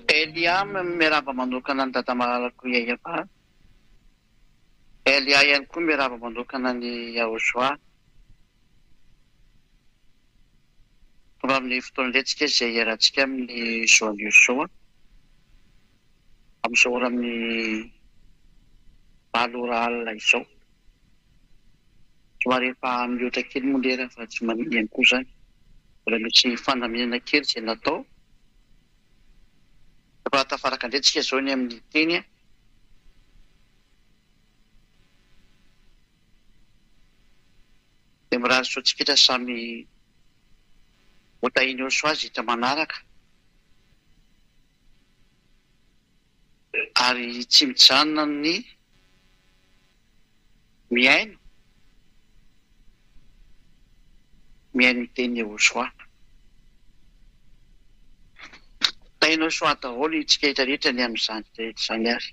Eliam miarahaba manokana ny dada malalako Yahya. Elia ihany koa miarahaba manokana ny Yahozoa. Tonga amin'ny fotoana iletsika izay iarahantsika amin'ny Zoaniozoa. Amin'izao ora amin'ny 7 ora alina izao. Somary efa mihoatra kely moa lera fa tsy manino ihany koa izany. Mbola misy fandaminana kely izay natao. Efa tafaraka indretsika izao ny amin'ny teny. Dia mirary soatsika samy otahiny eo soa azy hitra manaraka. Ary tsy mijanona ny miaino teny Yahozoa. Tainao soa daholo itsika rehetra ny amin'izany rehetra izany ary.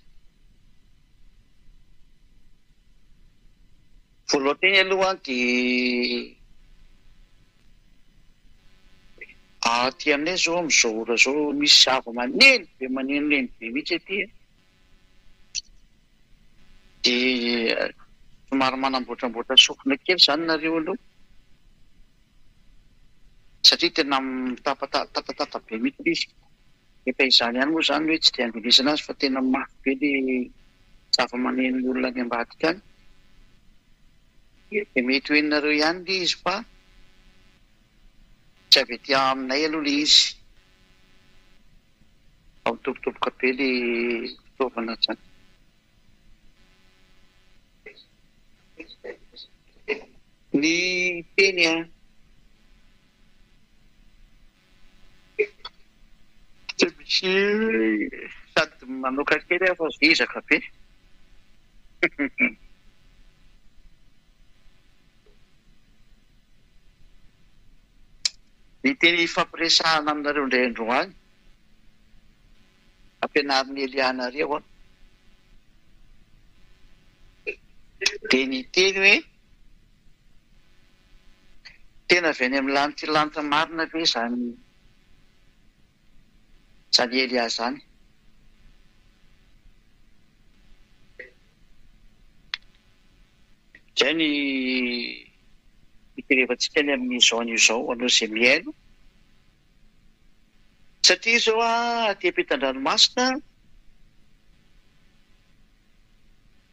Voalohany aloha dia aty aminay zao amin'izao ora zao misy zava-maneno be manenoneny be mihitsy aty. Dia somary manamboatramboatra sofina kely izany nareo aloha. Satria tena tapatapa be mihitsy izy. Efa izany ihany moa izany hoe tsy dia andinisana azy fa tena mafy be ilay zava-maneno olona any ambadika any. Dia mety ho henonareo ihany ilay izy fa tsy avy etỳ aminay aloha ilay izy. Ao mitobitoboka be ilay fitaovana izany. Ny teny tsy misy sady manoka kely fa zezaka be. Ny teny fampiresahana aminareo indray androany ampianarin'ny Elianareo dia ny teny hoe tena avy any amin'ny lanitra marina ve izany Elia izany. Izay ny hiterevantsika ny amin'izao an'izao aloha izay miaino. Satria izao aty ampitan-dranomasina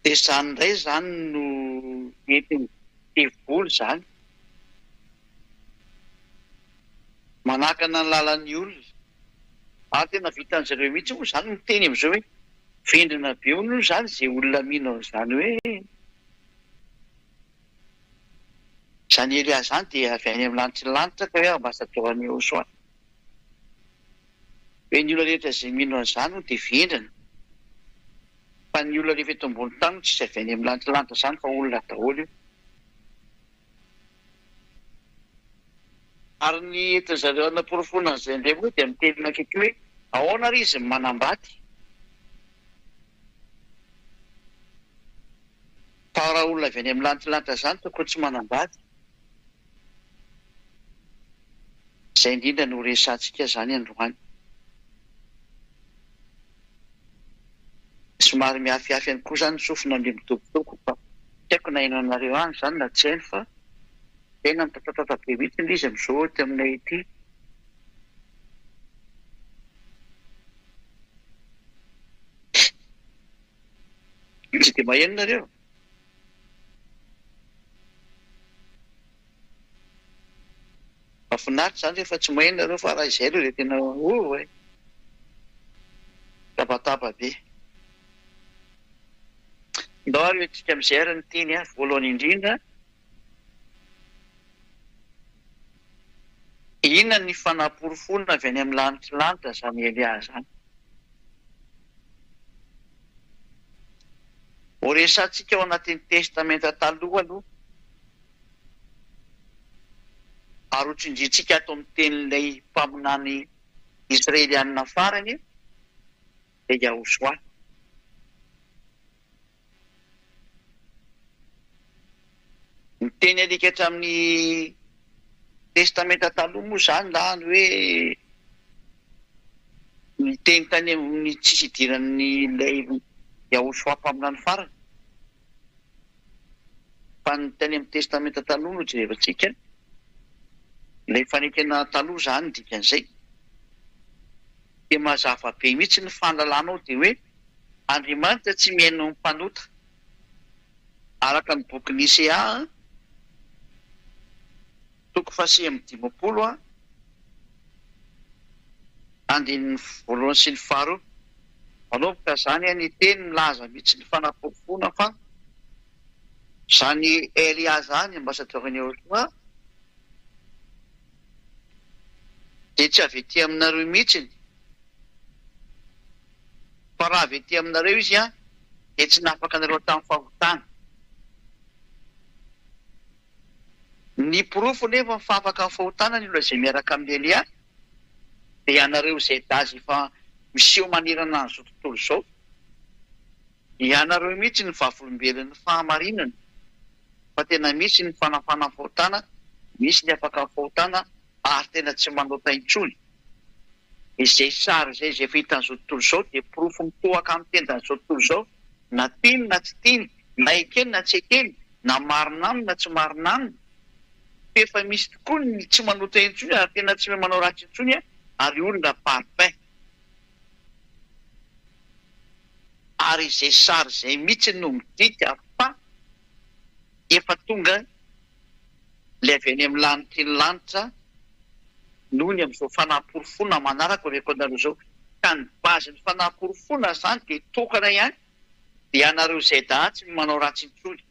dia izany indray izany no entiny tevoly izany. Manakana ny lalan'ny olona. Ary tena vitan'izareo mihitsy moa izany miteny amin'izao hoe vendrina be hono izany izay olona mino izany hoe izany Elia izany dia avy any amin'ny lanitra ka hoe ambasadôran'ny Yahozoa. Hoe ny olona rehetra izay mino an'izany dia vendrina. Fa ny olona rehefa eto ambony tany tsy avy any amin'ny lanitra izany fa olona daholo io. Ary ny entin'izareo anaporofona izay indray moa dia miteny akaiky hoe ahoana ry izy manambady. Fa raha olona avy any amin'ny lanitra izany tokony tsy manambady. Izay indrindra no resantsika izany androany. Somary miafyafy ihany koa izany sofina ilay mitokotoko fa tsy haiko na ino anareo any izany na tsy haino fa tena mitatata be mihitsy ilay izy amin'izao aty aminay ity. Tsy dia maheno nareo. Mahafinaritra izany rehefa tsy maheno nareo fa raha izay aloha dia tena tabataba be. Ndao ary hoentsika amin'izay ary ny teny voalohany indrindra. Inona ny fanamporofonina avy any amin'ny lanitra izany Elia izany. Ho resantsika ao anatin'ny testamenta taloha aloha. Ary ho tsindrintsika ato amin'ny tenin'ilay mpaminany Israelianina farany dia Yahozoa. Ny teny alika hatramin'ny testamenta taloha moa izany na ny hoe ny teny tany amin'ny tsisy idiran'ny ilay Yahosoapa amin'any farany. Fa ny teny amin'ny testamenta taloha no jerevantsika, ilay fanekena taloha zany dikan'izay. Dia mazava be mihitsy ny fanalanao dia hoe Andriamanitra tsy mihaino ny mpanota. Araka ny boky Nisea toko 150 andin'ny voalohany sy ny faharoa. Manomboka zany ny teny milaza mihitsy ny fanaporofona fa zany Elia zany ambasadorany Yahosoa dia tsy avy ety aminareo mihitsy, fa raha avy ety aminareo izy dia tsy nafaka anareo tamin'ny fahotana. Ny porofo nefa mifafaka amin'ny fahotana ny olona izay miaraka amin'ny Elia dia ianareo izay dazy fa miseho manirana an'izao tontolo izao. Ianareo mihitsy ny vavolombelon'ny fahamarinana, fa tena misy ny fanafana amin'ny fahotana, misy ny afaka amin'ny fahotana ary tena tsy manota intsony. Izay sary izay efa hitan'izao tontolo izao dia porofo mitohaka amin'ny tendan'izao tontolo izao, na tiany na tsy tiany, na ekeny na tsy ekeny, na marina aminy na tsy marina aminy. Efa misy tokoa ny tsy manota intsony ary tena tsy manao ratsy intsony ary olona parfait. Ary izay sary izay mihitsy no midika fa efa tonga ilay avy any amin'ny lanitra ny lanitra noho ny amin'izao fanaporofona manaraka rekonareo izao. Ka ny bazin'ny fanaporofona zany dia tokana ihany dia ianareo izay daha tsy manao ratsy intsony,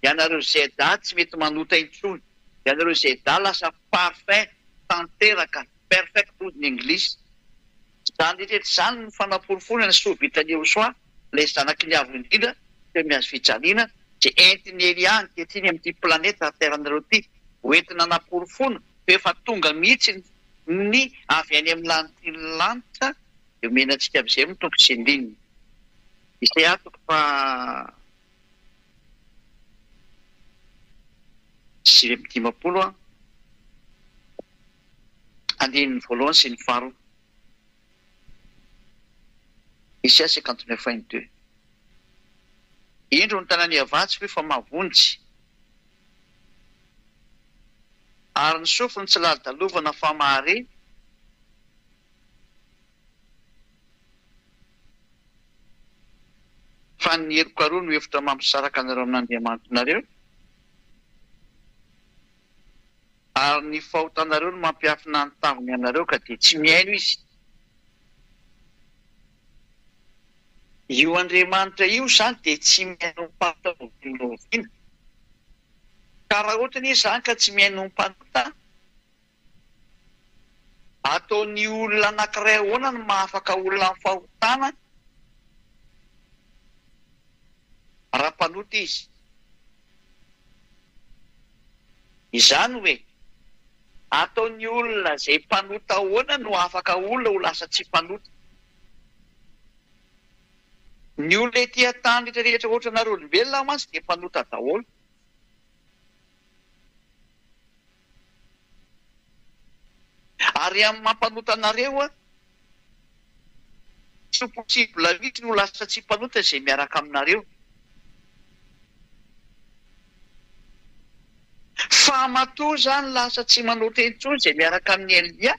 ianareo izay daha tsy mety manota intsony, ianareo izay daha lasa parfait tanteraka, perfect hoy ny anglisy. Zany rehetra zany ny fanaporofona ny sovitan'ny Yahosoa, ilay zanaky ny avo indrindra teo mihazo fijaliana, dia entiny Elia ankehitriny amin'ity planeta teranareo ity, hoentina naporofona fa efa tonga mihitsy ny avy any amin'ny lanitra ny lanitra. Dia omenantsika amin'izay mitoko sy andininy. Izay atoko fa 50 andininy voalohany sy ny faharoa. Isaia 59:22. Indro ny tanàny avatsy hoe fa mavonjy, ary ny sofiny tsy lalidalovana fa mahare, fa ny heroko aroa no hevitra mampisaraka anareo amin'Andriamanitrareo, ary ny fahotanareo no mampiafina ny taviny anareo ka dia tsy mihaino izy. Io Andriamanitra io zany dia tsy mihaino ny mpanota. Ka raha ohatra izy zany ka tsy mihaino ny mpanota, ataony olona anankiray ahoana no mahafaka olona amin'ny fahotana raha mpanota izy. Izany hoe ataony olona izay mpanota ahoana no afaka olona ho lasa tsy mpanota. Ny olona ety an-tany rehetrarehetra ohatra nareo olombelona mantsy dia mpanota daholo. Ary amin'ny mampanota anareo tsy possible mihitsy no lasa tsy mpanota izay miaraka aminareo. Fa matoa zany lasa tsy manota intsony izay miaraka amin'ny Elia.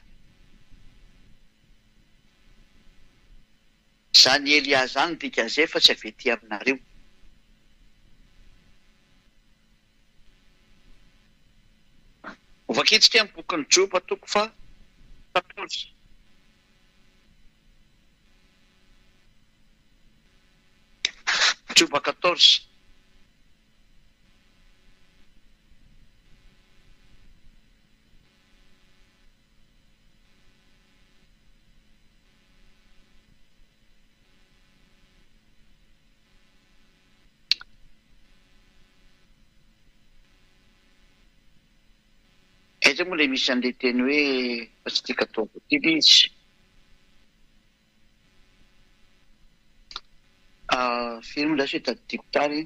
Zany Elia zany dikan'izay fa tsy avy ety aminareo. Vakitsika amin'ny bokin'ny Joba toko 14. Joba 14. Aiza moa ilay misy an'ilay teny hoe fa tsy tika atao voatily izy. Firy moa lasa hoe tadidiko tary.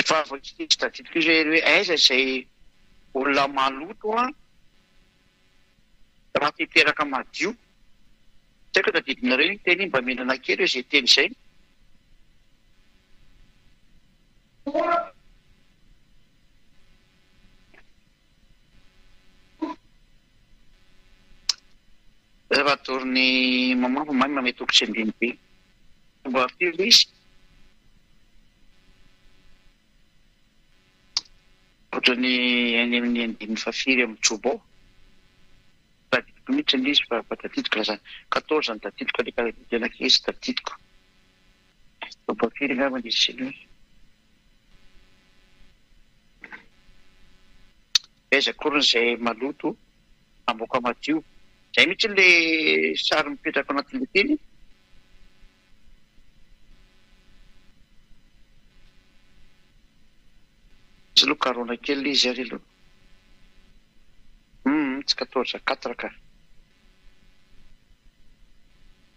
Fa voatsitsy tadidiko izy hoe aiza izay olona maloto raha fiteraka madio. Tsy haiko tadidinareo iny teny iny mba menana kely hoe izay teny izay. Rehefa atorin'ny mamako mamy mametoko tsy andiny be. Mba firy izy. Ohatrany any amin'ny andininy fafiry amin'ny Jobao. Tadidiko mihitsy izy fa tadidiko lasa 14 tadidiko aleka tena kely tadidiko. Mba firy angamba izy sinoa. Aiza kory izay maloto amboaka madio. Izay mihitsy le sary mipetraka anatin'ilay teny. Tsy aloha karona kely izy ary aloha. Tsy 14 ka.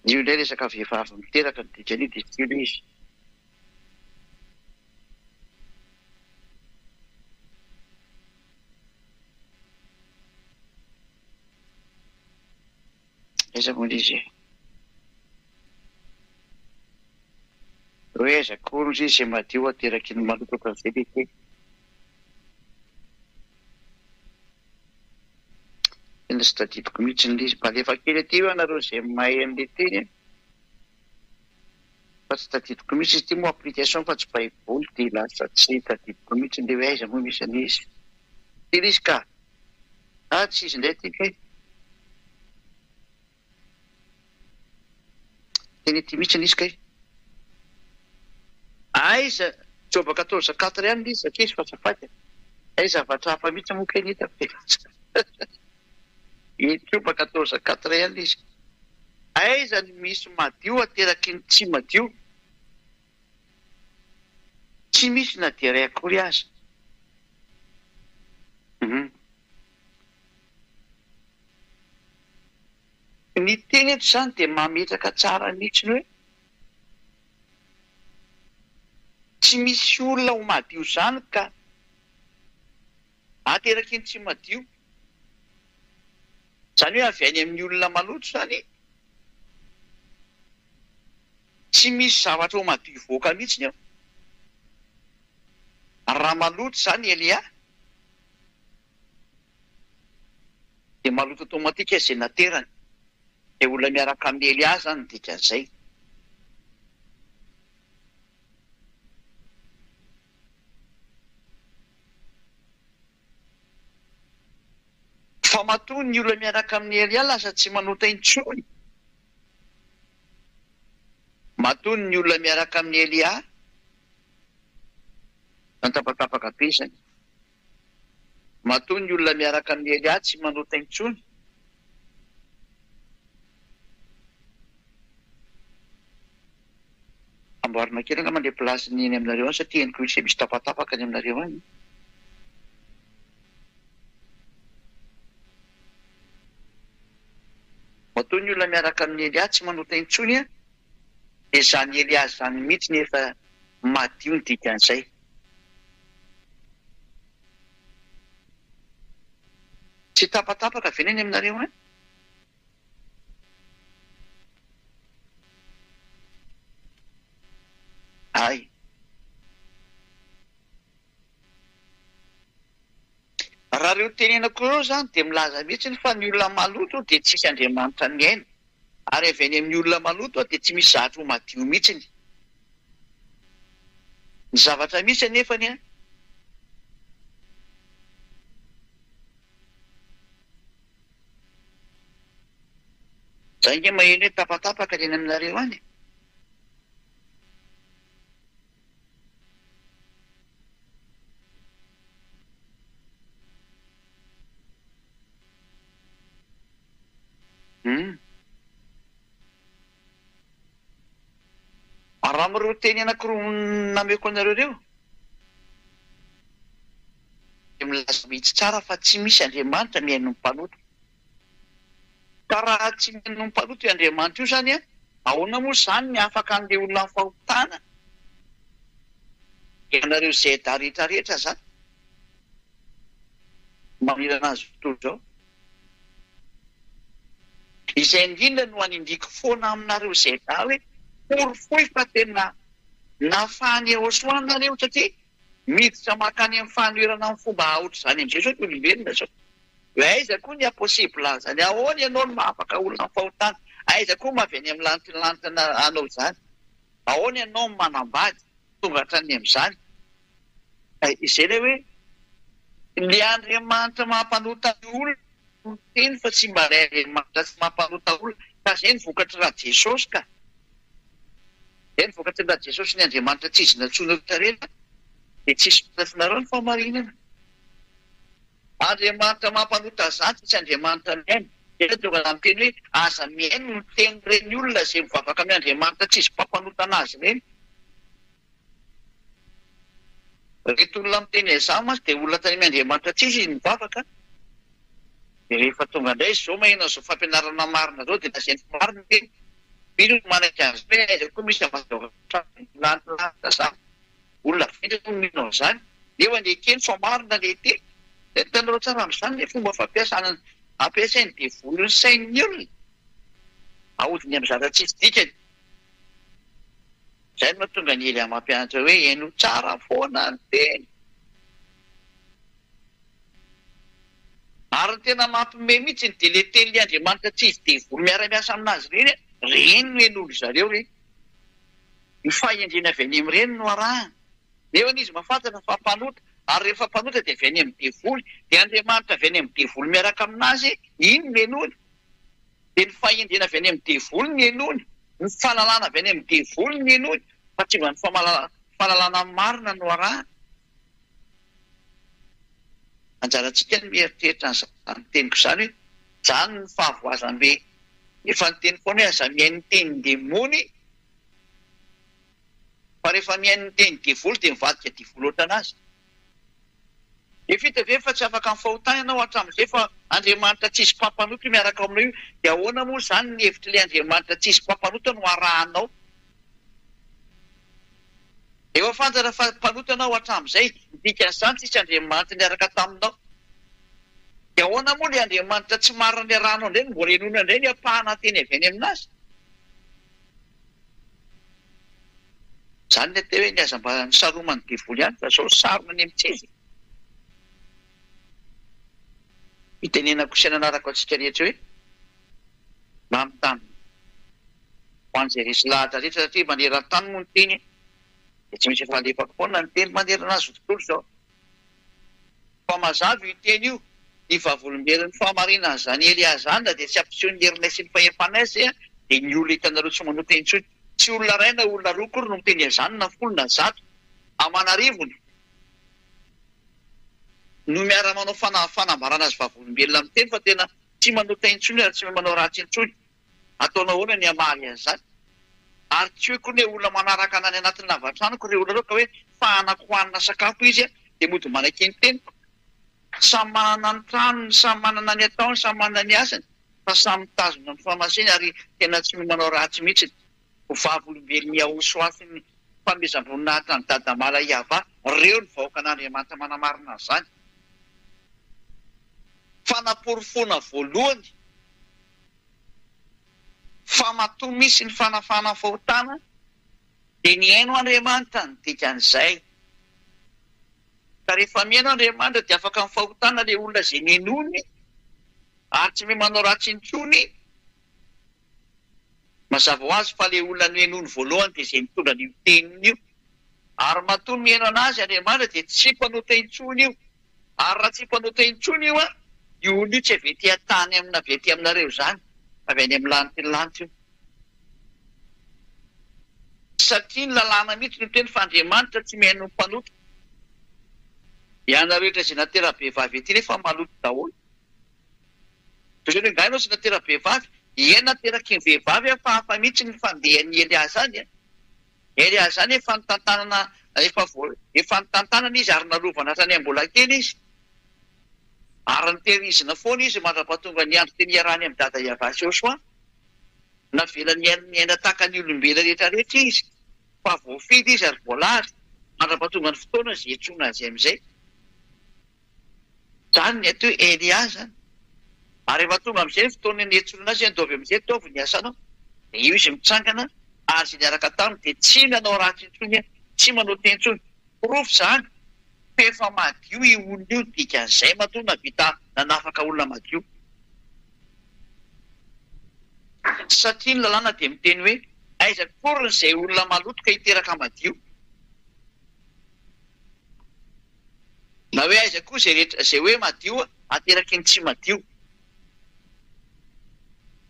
Io indray resaka vehivavy miteraka ny dikany dia tsy io izy. Aiza moa izy? Hoe aiza kory izy izay madio ateraky ny maloto ohatran'izay lehibe. Tena tsy tadidiko mihitsy ny izy. Mba alefa kely aty eo ianareo izay mahay an'ilay teny. Fa tsy tadidiko mihitsy izy ity moa application fa tsy baiboly dia lasa tsy tadidiko mihitsy ilay hoe aiza moa misy an'izy. Tena izy ka. Tsy izy indray ity kay. Teny ity mihitsy izy kay. Aiza Job 14:4 ihany izy satria izy fatsafady. Aiza zavatra hafa mihitsy moa kay ny hitako. Job 14:4 ihany izy. Aiza ny misy madio ateraky ny tsy madio. Tsy misy na dia iray akory aza. Ny teny eto izany dia mametraka tsara mihitsy hoe tsy misy olona ho madio izany ka ateraky ny tsy madio. Izany hoe avy any amin'ny olona maloto izany. Tsy misy zavatra ho madio voaka mihitsy eo. Raha maloto izany Elia dia maloto automatika izay naterany. Dia olona miaraka amin'ny Elia izany ny dikan'izay. Fa matoa ny olona miaraka amin'ny Elia lasa tsy manota intsony. Matoa ny olona miaraka amin'ny Elia natapatapaka be izany. Matoa ny olona miaraka amin'ny Elia tsy manota intsony. Amboarina kely angamba ilay plasiny eny aminareo any satria henoko misy tapatapaka any aminareo any. Matoa ny olona miaraka amin'ny Elia tsy manota intsony dia izany Elia izany mihitsy nefa madio ny dikan'izay. Tsy tapatapaka ve ny aminareo any? Ay. Raha ireo tenenako ireo izany dia milaza mihitsy fa ny olona maloto dia tsisy Andriamanitra miaina. Ary avy any amin'ny olona maloto dia tsy misy zavatra ho madio mihitsy. Ny zavatra misy anefa ny izay nge maheno hoe tapatapaka ny aminareo any. Raha mireo teny anankiroa nameko anareo ireo dia milaza mihitsy tsara fa tsy misy Andriamanitra miaino ny mpanoto. Ka raha tsy miaino ny mpanoto io Andriamanitra io izany ahoana moa izany ny afaka an'ilay olona fahotana ianareo izay daritra rehetra zany mamirana azy tontolo zao izay indrindra no anindriko foana aminareo izay da hoe porofoy fa tena nafany eo soanareo satria miditra makany amin'ny fanoerana amin'ny fomba ahotry zany amin'izay zao tolombelona zao hoe aiza koa ny apossible zany ahoany ianao no mahafaka olona ny fahotana aiza koa mavy any amin'ny lantinantana anao zany ahoany ianao manambady tonga hatrany amin'izany izay le hoe le Andriamanitra mampanota olona teny fa tsy mba ray Andriamanitra tsy mampanota olona ka zay ny vokatry raha Jesosy ka zay ny vokatry raha Jesosy ny Andriamanitra tsy izy natsoina tarena dia tsisy fitafinareo ny famarinana Andriamanitra mampanota zany tsy Andriamanitra miaina dia tonga na miteny hoe aza miaino no teny reny olona izay mivavaka amin'ny Andriamanitra tsy izy mpampanota anazy reny reto olona miteny izany masy dia olona tany amin'ny Andriamanitra tsy izy mivavaka dia rehefa tonga indray zao maheno zao fampianarana marina zao dia naseny marina teny bino no manaiky azy hoe aiza koa misy amazolantilanta zany olona fendra no mino zany eo anekeny fa marina le teny tanareo tsara amin'izany le fomba fampiasana ampiasainy dia volony sain'ny olona ahodiny amin'ny zava-tsisy dikany zay no mahatonga ny ely mampianatra hoe eno tsara foana ny teny ary ny tena mampime mihitsy dia le teny le Andriamanitra tsy izy dia volo miara-miasa aminazy reny no en'olo zareo reny ny fahendrena avy any amin'ireny no arahana eo an'izy mahafantatra fa mpanota ary rehefa mpanota dia avy any amin'ny devoly dia Andriamanitra avy any amin'ny devoly miaraka aminazy iny no enony dia ny fahendrena avy any amin'ny devoly ny enony ny fahalalana avy any amin'ny devoly ny enony fa tsy mba ny fahalalana marina no arahana anjarantsika ny mieritreritra ny teniko izany hoe zany ny fahavoazam-be efa nyteny foana hoe aza mihaino ny teny demony fa rehefa mihaino ny teny devoly dia mivadika devoly ohatranazy vita ve fa tsy afaka ny fahotana ianao hatramin'izay fa Andriamanitra tsy izy mpampanota miaraka aminao io dia ahoana moa zany ny hevitry le Andriamanitra tsy izy mpampanota no arahanao efa fantatra fa mpanota anao hatramin'izay dikan'izany tsisy Andriamanitra niaraka taminao dia ahoana moa le Andriamanitra tsy marina ny arahanao indray no mbola enona indray ny apahana teny avy any aminazy zany le te hoe ny aza mba nisaromany devoly ihany fa zao sarona ny amints'izy itenenako sy nanarako antsika rehetra hoe mamitany ho an'izay resy lahatra rehetra satria maneran-tany moa ny teny dia tsy misy efa-lefako foana ny teny manerana azy tontolo zao fa mazava io teny io ny vavolombelon'ny fahamarinana zany Eliazana dia tsy ampiseho ny herinay sy ny fahefanay dia ny olona hitanareo tsy manota intsony tsy olona ray na olona roa kory no miteny azany na folo na zato amanarivony no miara-manao fanambarana azy vavolombelona amin'ny teny fa tena tsy manota intsony ary tsy manao ratsy intsony ataonao hoana ny amaly an'izany ary tsy hoe koa ny olona manaraka anany anatin'ny lavatranoko ireo olona reo ka hoe fahanako hohanina sakafo izy dia mody manaiky ny teny samy manana ny tranony samy manana ny ataony samy manana ny asany fa samy mitazona ny famaseny ary tena tsy manao ratsy mihitsy ho vavolombelony ahosoafiny famezam-boninahitra ny dadamala iava ireo ny vahoaka an'Andriamanitra manamarina zany fanaporofoana voalohany fa matoa misy ny fanafana fahotana dia ny haino Andriamanitra ny dikan'izay ka rehefa mihaino Andriamanitra dia afaka ny fahotana le olona izay nenony ary tsy me manao ratsy intsony mazava ho azy fa le olona no henony voalohany dia izay mitondra n'io teniny io ary matoa mihaino anazy Andriamanitra dia tsy mpanota intsony io ary raha tsy mpanota intsony io io olona io tsy avy ety an-tany amina avy ety aminareo zany avy any amin'ny lanitra io satria ny lalàna mihitsy no teny fa Andriamanitra tsy mihaino ny mpanota ianareo rehetra izay natera-behivavy ety nefa maloto daholo toy izao ngainao sy natera-behivavy iena nateraky ny vehivavy fa hafa mihitsy ny fandehan'ny Eliazany Eliazany efa nitantanana efa nitantanana izy ary nalovana hatrany am-bola kely izy ary nitehirizina foana izy mandrapahatonga ny andro teny iarahany amin'ny dada Iavasy eo soa navelany ny aina tahaka ny olombelona rehetra rehetra izy fa voafidy izy ary voalary mandrapatonga ny fotoana zay etsona azy amin'izay. Zany ny atao hoe Elia zany. Ary rehefa tonga amin'izay ny fotoana ny etsona azy andovy amin'izay ataovy ny asanao. Dia io izy mitsangana ary zay niaraka taminy dia tsy nanao ratsy intsony, tsy manao teny intsony. Porofo zany fa efa madio io olona io dikan'izay matoa navita nanafaka olona madio. Satria ny lalàna dia miteny hoe aiza kory izay olona maloto ka hiteraka madio. Na hoe aiza koa zay rehetra zay hoe madio ateraky ny tsy madio.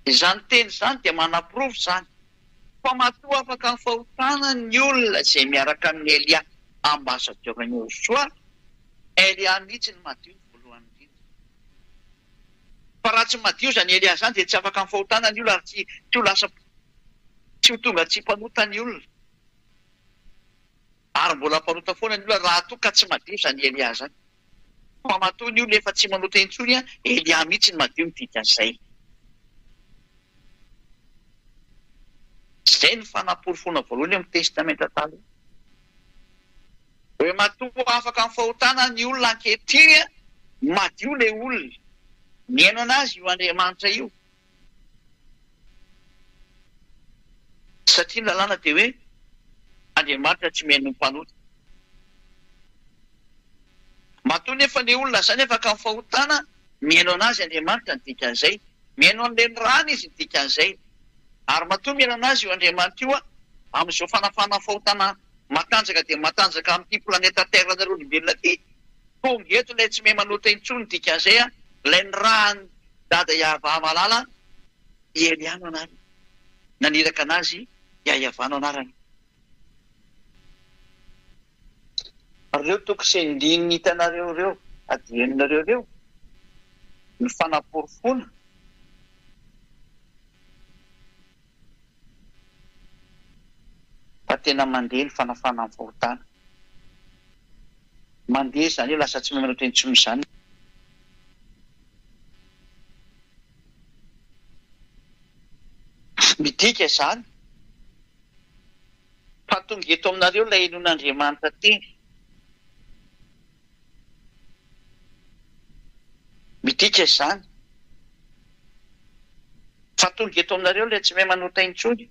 Izany teny izany dia manapirofo zany fa matoa afaka ny fahotana ny olona izay miaraka amin'ny Elia ambasa Jehova ny soa. Elia mihitsy ny madio ny voalohany indrindra. Fa raha tsy madio zany Elia zany dia tsy afaka ny fahotana ny olona ary tsy ho lasa tsy ho tonga tsy mpanota ny olona. Ary mbola mpanota foana ny olona raha toa ka tsy madio zany Elia zany. Fa matoa ny olona efa tsy manota intsony, Elia mihitsy ny madio ny dikan'izay. Zay ny fanaporofona voalohany amin'ny testamenta taloha. Hoe matoa afaka ny fahotana ny olona ankehitriny, madio ilay olona. Miaino anazy io Andriamanitra io. Satria ny lalàna dia hoe Andriamanitra tsy mihaino ny mpanota. Matoa nefa ilay olona zany afaka ny fahotana, mihaino anazy Andriamanitra ny dikan'izay. Mihaino an'ilay rano izy ny dikan'izay. Ary matoa mihaino anazy io Andriamanitra io amin'izao fanafana fahotana matanjaka dia matanjaka amin'ity planeta Terre nareo olombelona ity. Tonga eto ilay tsy mahay manota intsony dikan'izay, ilay ny rany dada Iavà malala, Elia no anarany. Naniraka anazy Iavà no anarany. Reo toko sy andiny hitanareo reo, adianinareo reo, ny fanaporofona. Fa tena mandeha ny fanafana amin'ny fahotana. Mandeha zany hoe lasa tsy mahay manota intsony izany. Midika izany. Fa tonga eto aminareo ilay henon'Andriamanitra teny. Midika izany. Fa tonga eto aminareo ilay tsy mahay manota intsony.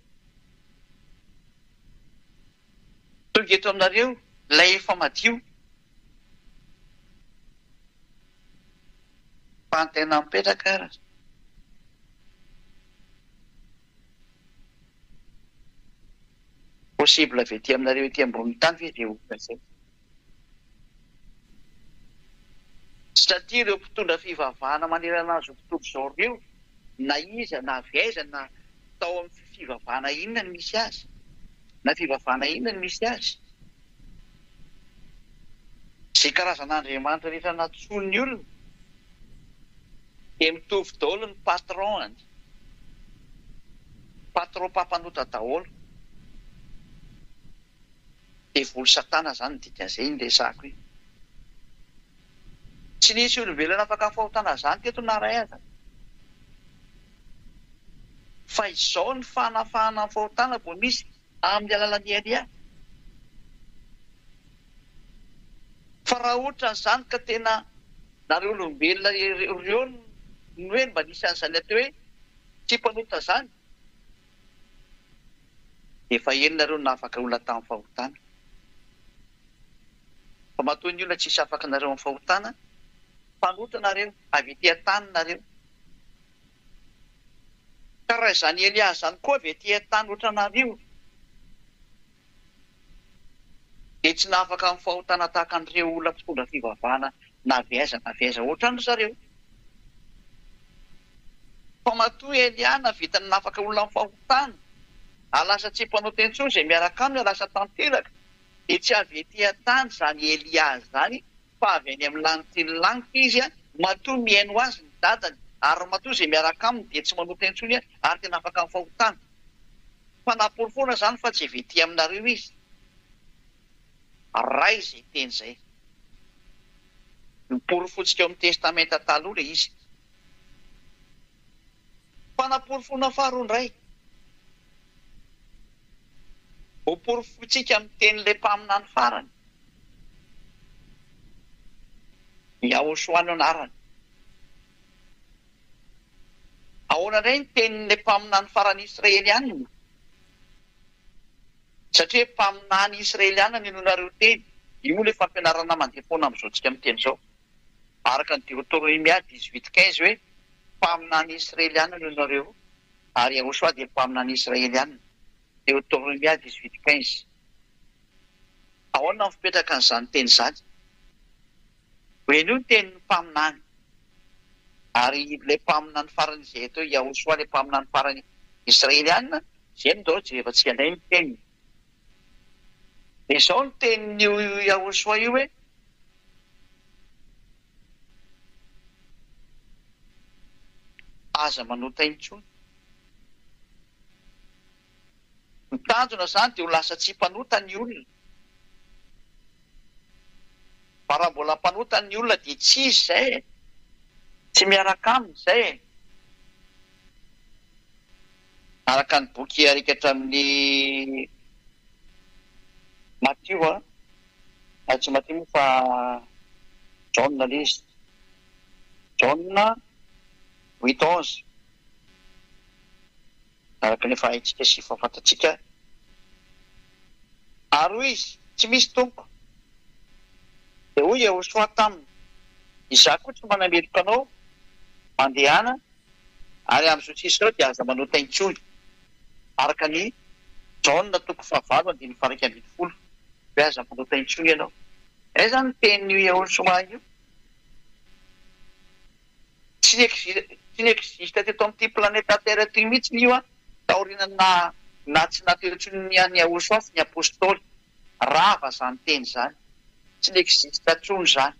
Tonga eto aminareo ilay efa madio. Fa antena mipetraka ara. Possible avy ety aminareo ety ambony tany ve dia olona izay. Satria ireo mpitondra fivavahana manerana azy tontolo izao ireo, na iza na avy aiza na tao amin'ny fivavahana inona ny misy azy, na fivavahana inona ny misy azy. Izay karazan'Andriamanitra rehetra natsoiny olona dia mitovy daholo ny patronany. Patron mpampanota daholo. Dia voly Satana zany dikan'izay ny resako io. Tsy nisy olombelona afaka fahotana zany teto naray aza. Fa izao ny fanafahana fahotana vao misy amin'ny alalan'ny Elia. Fa raha ohatra n'izany ka tena nareo olombelona ireo ny hoe mba nisy an'izany atao hoe tsy mpanota zany, efa eny nareo nafaka olona tamin'ny fahotana. Fa matoa ny olona tsisy afaka nareo amin'ny fahotana, mpanota nareo, avy ety an-tany nareo. Ka raha izany Elia zany koa avy ety an-tany ohatra nareo, dia tsy nafaka amin'ny fahotana tahaka an'ireo olona mpitondra fivavahana na avy aiza ohatra ny zareo. Fa matoa Elia navita ny nafaka olona amin'ny fahotana, alasa tsy mpanota intsony izay miaraka aminy, alasa tanteraka. Dia tsy avy ety an-tany zany Elia zany, fa avy any amin'ny lanitry lanitra izy, matoa mihaino azy ny dadany, ary matoa izay miaraka aminy dia tsy manota intsony ary tena afaka amin'ny fahotana. Fa naporifoana zany fa tsy avy ety aminareo izy. Ray izay teny izay. Niporifontsika eo amin'ny testamenta taloha ilay izy. Fa naporofona faharoa indray. Ho porifontsika amin'ny tenin'ilay mpaminany farany. Yahoshua no anarany. Ahoana indray ny tenin'ilay mpaminany farany Israelianina? Satria mpaminany Israelianina no nareo teny. Io le fampianarana mandeha foana amin'izao tsika miteny izao. Araka ny Deutéronomia 18:15 hoe mpaminany Israelianina no nareo, ary Yahoshua dia mpaminany Israelianina. Deutéronomia 18:15. Ahoana no fipetraka an'izany teny izany? Hoe io teny mpaminany. Ary ilay mpaminany farany izay atao Yahoshua, ilay mpaminany farany Israelianina, izay ndao jerevantsika indray ny teniny. Dia izao ny tenin'io Yahoshua io hoe aza manota intsony. Ny tanjona izany dia ho lasa tsy mpanota ny olona. Fa raha mbola mpanota ny olona dia tsy izy izay, tsy miaraka aminy izay. Araka ny boky arikatra amin'ny Matthieu, tsy Matthieu moa fa John ilay izy. John 8:11. Araka ny efa haitsika sy fahafantatsika. Ary hoy izy, tsy misy tompo. Dia hoy Yahoshua taminy, izaho koa tsy manameloka anao mandehana, ary amin'izao tsisy izao dia aza manota intsony. Araka ny John 9:9-20. Hoe aza manota intsony ianao. Izay zany tenin'io Yahoshua io. Tsy n'existe teto amin'ity planeta Terre ty mihitsy io taoriana na tsy naterotry ny any Yahoshua sy ny apôstôly. Rava zany teny zany. Tsy n'existe intsony zany.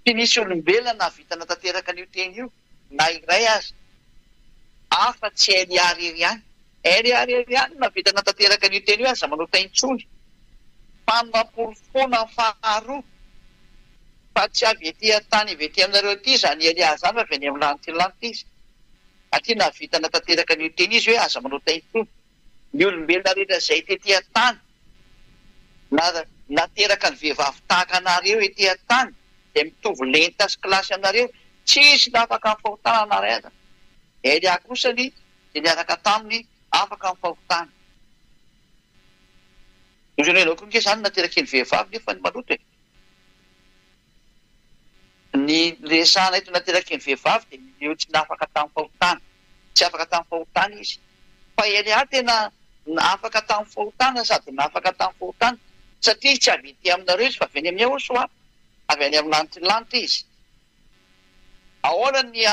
Tsy nisy olombelona navita natateraka an'io teny io, na iray aza. Afa-tsy Eliary ihany. Eliary ihany navita natateraka an'io teny io aza manota intsony. Fanapolo foana faharoa. Fa tsy avy ety an-tany avy ety aminareo ity zany Eliary zany fa avy any amin'ny lanity izy. Aty navita natateraka an'io teny izy hoe aza manota intsony. Ny olombelona rehetra izay ety an-tany nateraka ny vehivavy tahaka anareo ety an-tany, dia mitovy lenta sy kilasy anareo, tsisy afaka amin'ny fahotana anareo aza. Eliary kosany dia niaraka taminy afaka amin'ny fahotana. Izany hoe koa zany nateraky ny vehivavy nefa ny maloto e. Ny resahana eto nateraky ny vehivavy dia eo tsy nafaka tamin'ny fahotana. Tsy afaka tamin'ny fahotana izy. Fa Eliary tena afaka tamin'ny fahotana sady nafaka tamin'ny fahotana. Satria tsy avy ety aminareo izy fa avy any amin'ny Yahoshua, avy any amin'ny lanity izy. Ahoana ny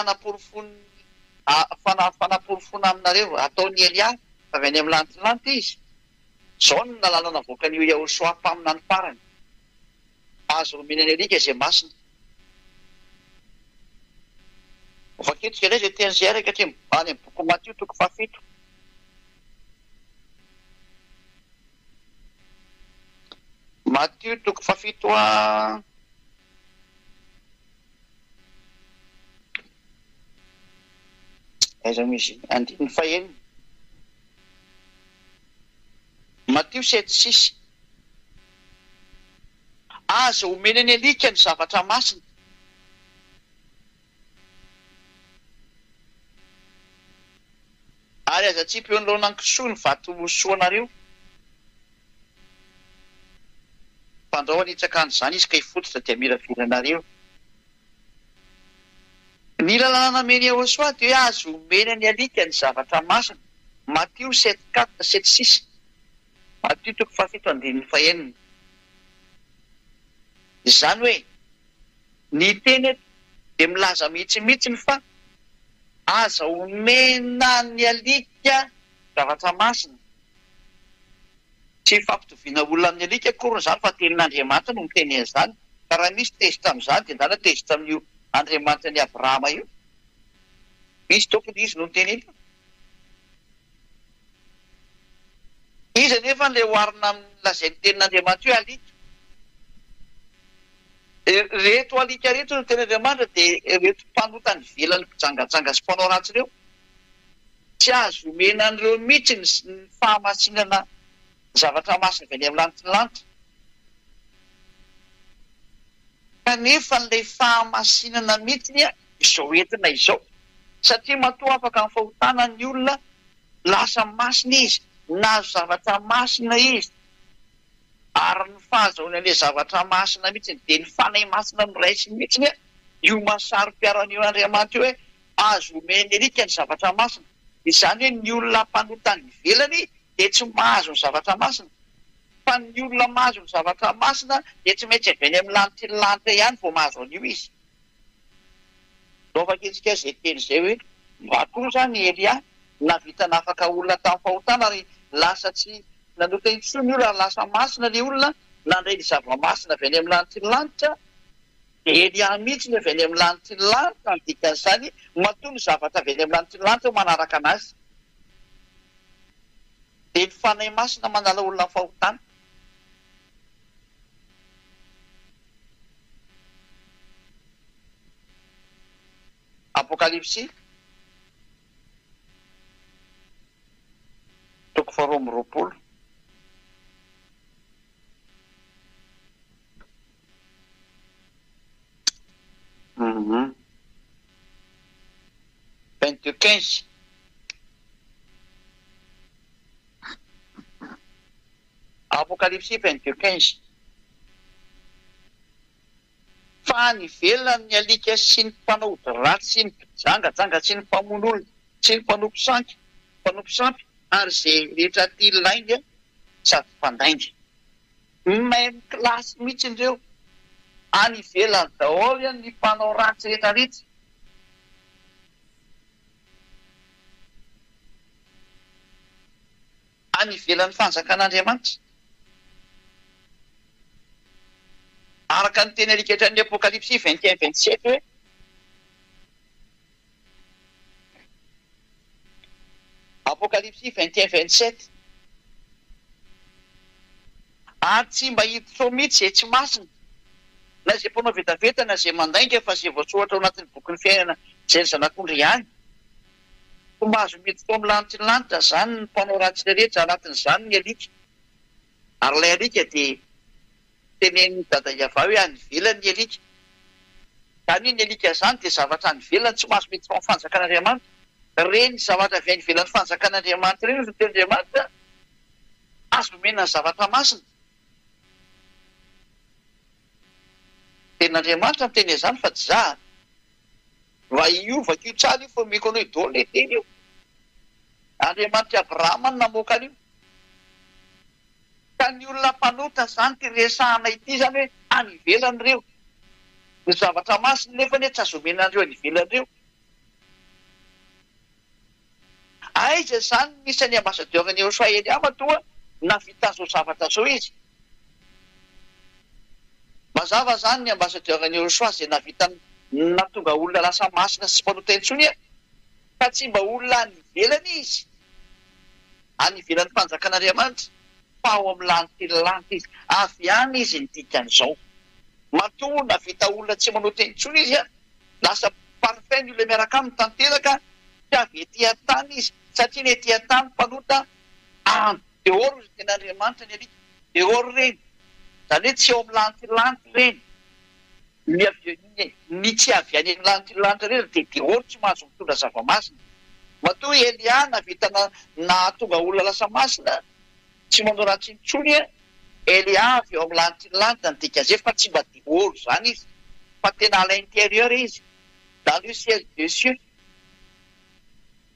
fanaporofona aminareo ataon'ny Eliary fa avy any amin'ny lanity izy. Izao no nalàna navoaka an'io Yahoshua mpaminany farany. Azo romenany alika izay masina. Vaketrika indray izay tenyizay araka hatria any amin'ny boky Matthieu 7. Matthieu 7 aiza misy andininy faheniny. Matthieu 7:6. Aza omena ny alika ny zavatra masina. Ary aza tsy mpeo ny kisoa ny vato soanareo. Fandrahoana hitsakan'izany izy ka hifototra dia miraviranareo. Ny lalàna nameny Yahoshua dia hoe azo omena ny alika ny zavatra masina. Matthieu 7:6. Matthieu 7:7. Izany hoe ny teny dia milaza mihitsy fa aza omena ny alika zavatra masina. Tsy fampitoviana olona amin'ny alika akory izany fa tenin'Andriamanitra no miteny an'izany. Ka raha misy tezitra amin'izany dia ndana tezitra amin'io Andriamanitra ny Abrahama io. Misy tokony izy no miteny io. Izy anefa ilay oharina amin'ilazay ny tenin'Andriamanitra io alika. Reto alika reto no tenin'Andriamanitra dia reto mpanota ny velany mpijangajanga sy mpanao ratsy ireo. Tsy azo omena an'ireo mihitsy ny fahamasinana zavatra masina avy any amin'ny lanitra. kanefa n'ilay fahamasinana mihitsiny izao entina izao satria matoa afaka amin'ny fahotana ny olona lasa masina izy nazo zavatra masina izy ary ny fahazahony an'ilay zavatra masina mihitsiny dia ny fanahy masina noraisiny mihitsiny io masaro-piaran'io Andriamanitra io hoe azo omeny alika ny zavatra masina. Izany hoe ny olona mpanotany ivelany dia tsy mahazo ny zavatra masina, fa ny olona mahazo ny zavatra masina dia tsy maintsy avy any amin'ny lanitra ny lanitra ihany vao mahazo an'io izy. Naovaka itsika izay teny izay hoe matoa zany Elia navita nafaka olona tamin'ny fahotana ary lasa tsy nanota intsony io raha lasa masina ilay olona nandray ny zava-masina avy any amin'ny lanitra ny lanitra. Elia mihitsy ny avy any amin'ny lanitra ny lanitra ny dikan'izany matoa ny zavatra avy any amin'ny lanitra ny lanitra manaraka anazy. Dia ny fanahy masina manala olona fahotana. Apokalipsy toko 2:20. Verset 15. Apokalipsy 22:15. Fa ny velona ny alika sy ny mpanao ratsy sy ny mpijangajanga sy ny mpamono olona sy ny mpanompo sampy ary izay rehetra ty lainga sady mpandainga. Même klasy mihitsy ireo any ivelany daholo ny mpanao ratsy rehetrarehetra. Any ivelan'ny fanjakan'Andriamanitra. Araka ny teny alika ny Apokalipsy 21:27 hoe Apokalipsy 21:27 ary tsy mba hiditra mihitsy izay tsy masina na izay mpanao vetaveta na izay mandainga fa izay voatsohatra ao anatin'ny bokin'ny fiainana izay zanak'ondry ihany. Fomba azo miditra amin'ny lanitra ny lanitra zany ny mpanao ratsy rehetra anatin'izany ny alika. Ary ilay alika dia tenen'ny dada Iavao hoe any ivelany ny alika. Tany ny alika zany dia zavatra any ivelany tsy mahazo miditra amin'ny fanjakan'Andriamanitra. Reny zavatra avy any ivelan'ny fanjakan'Andriamanitra reny ny Andriamanitra azo omena ny zavatra masina. Ten'Andriamanitra miteny izany fa tsy za va iovaka io tsara io fa meko anao idolo le teny io. Andriamanitra Abrahama no namoaka an'io. Ka ny olona mpanota zany ty resahana ity zany hoe any ivelany ireo. Ny zavatra masina nefa tsy azo omena andreo any ivelany ireo. Aiza zany nisany ambasadiorany Joshua Elia matoa navita zao zavatra zao izy. Mazava zany ny ambasadiorany Joshua izay natonga olona lasa masina sy mpanota intsony fa tsy mba olona any ivelany izy. Any ivelan'ny fanjakan'Andriamanitra fa ao amin'ny lanitra lanitra izy. Avy any izy ny dikan'izao. Matoa navita olona tsy manota intsony izy lasa parfait ny olona miaraka aminy tanteraka tsy avy ety an-tany izy satria ny ety an-tany mpanota dehoro izy ten'Andriamanitra ny alika. Dehoro reny. Zany hoe tsy ao amin'ny lanitra reny. Ny tsy avy any amin'ny lanitra reny dia dehoro tsy mahazo mitondra zava-masina. Matoa Elia navita nahatonga olona lasa masina tsy manao ratsy intsony Elia avy eo amin'ny lanitra ny dikan'izay fa tsy mba dehoro zany izy fa tena à l'intérieur izy. Dans le ciel des cieux.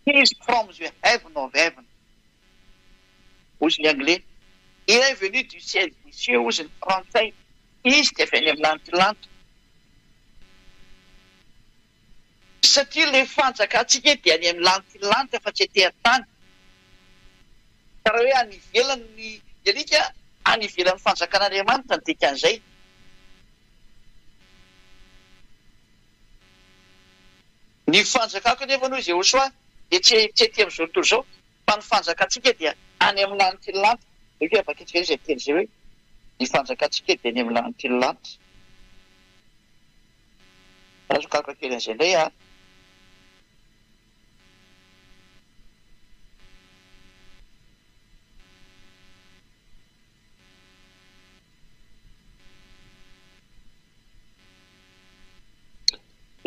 He is from the heaven of heaven. Hozy ny anglais. Il est venu du ciel des cieux hozy ny frantsay. Izy dia avy any amin'ny lanitra. Satria ilay fanjakantsika dia any amin'ny lanitra fa tsy ety an-tany. Ka raha hoe any ivelany ny alika, any ivelan'ny fanjakan'Andriamanitra ny dikan'izay. Ny fanjakako nefa noho izay Joshua dia tsy ety amin'izao tontolo izao fa ny fanjakantsika dia any amin'ny lanitra ny lanitra. Hoe afaka itsika izay teny izay hoe ny fanjakantsika dia any amin'ny lanitra ny lanitra. Azo kakakely an'izay indray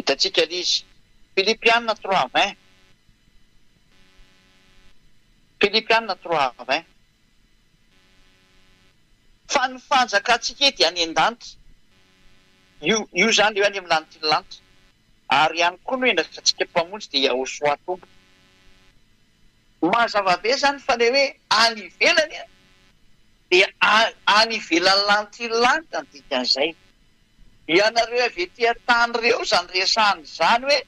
hitantsika izy Filipiana 3:20. Filipiana 3:20. Fa ny fanjakantsika ety any an-danitra io zany eo any amin'ny lanitry lanitra ary ihany koa no endrika tsika mpamonjy dia Osoatombo. Mazava be zany fa le hoe any ivelany dia any ivelan'ny lanitry lanitra ny dikan'izay. Ianareo avy ety an-tany reo zany resahany zany hoe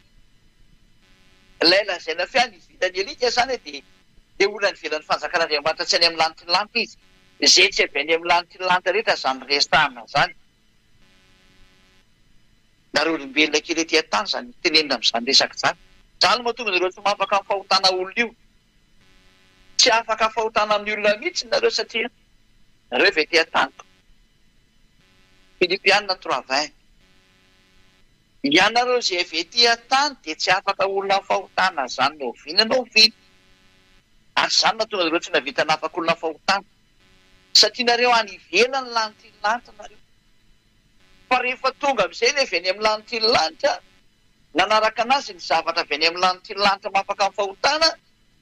ilay lazaina fe any ivelany alika zany dia olona ny ivelan'ny fanjakan'Andriamanitra tsy any amin'ny lanitry lanitra izy. Izay tsy avy any amin'ny lanitry lanitra rehetra zany resahana zany. Nareo olombelona kely ety an-tany zany tenenina amin'izany resaka zany. Zany mahatonga nareo tsy mahafaka fahotana olona io. Tsy afaka fahotana amin'ny olona mihitsy nareo satria nareo avy ety an-tany. Filipiana 3:20. Ianareo izay avy ety an-tany dia tsy afaka olona fahotana zany no oviana no oviana. Ary zany mahatonga nareo tsy navita nafaka olona fahotana. Satria nareo any ivelany lanitry lanitra nareo. Fa rehefa tonga amin'izay ilay avy any amin'ny lanitry lanitra, nanaraka anazy ny zavatra avy any amin'ny lanitry lanitra mahafaka amin'ny fahotana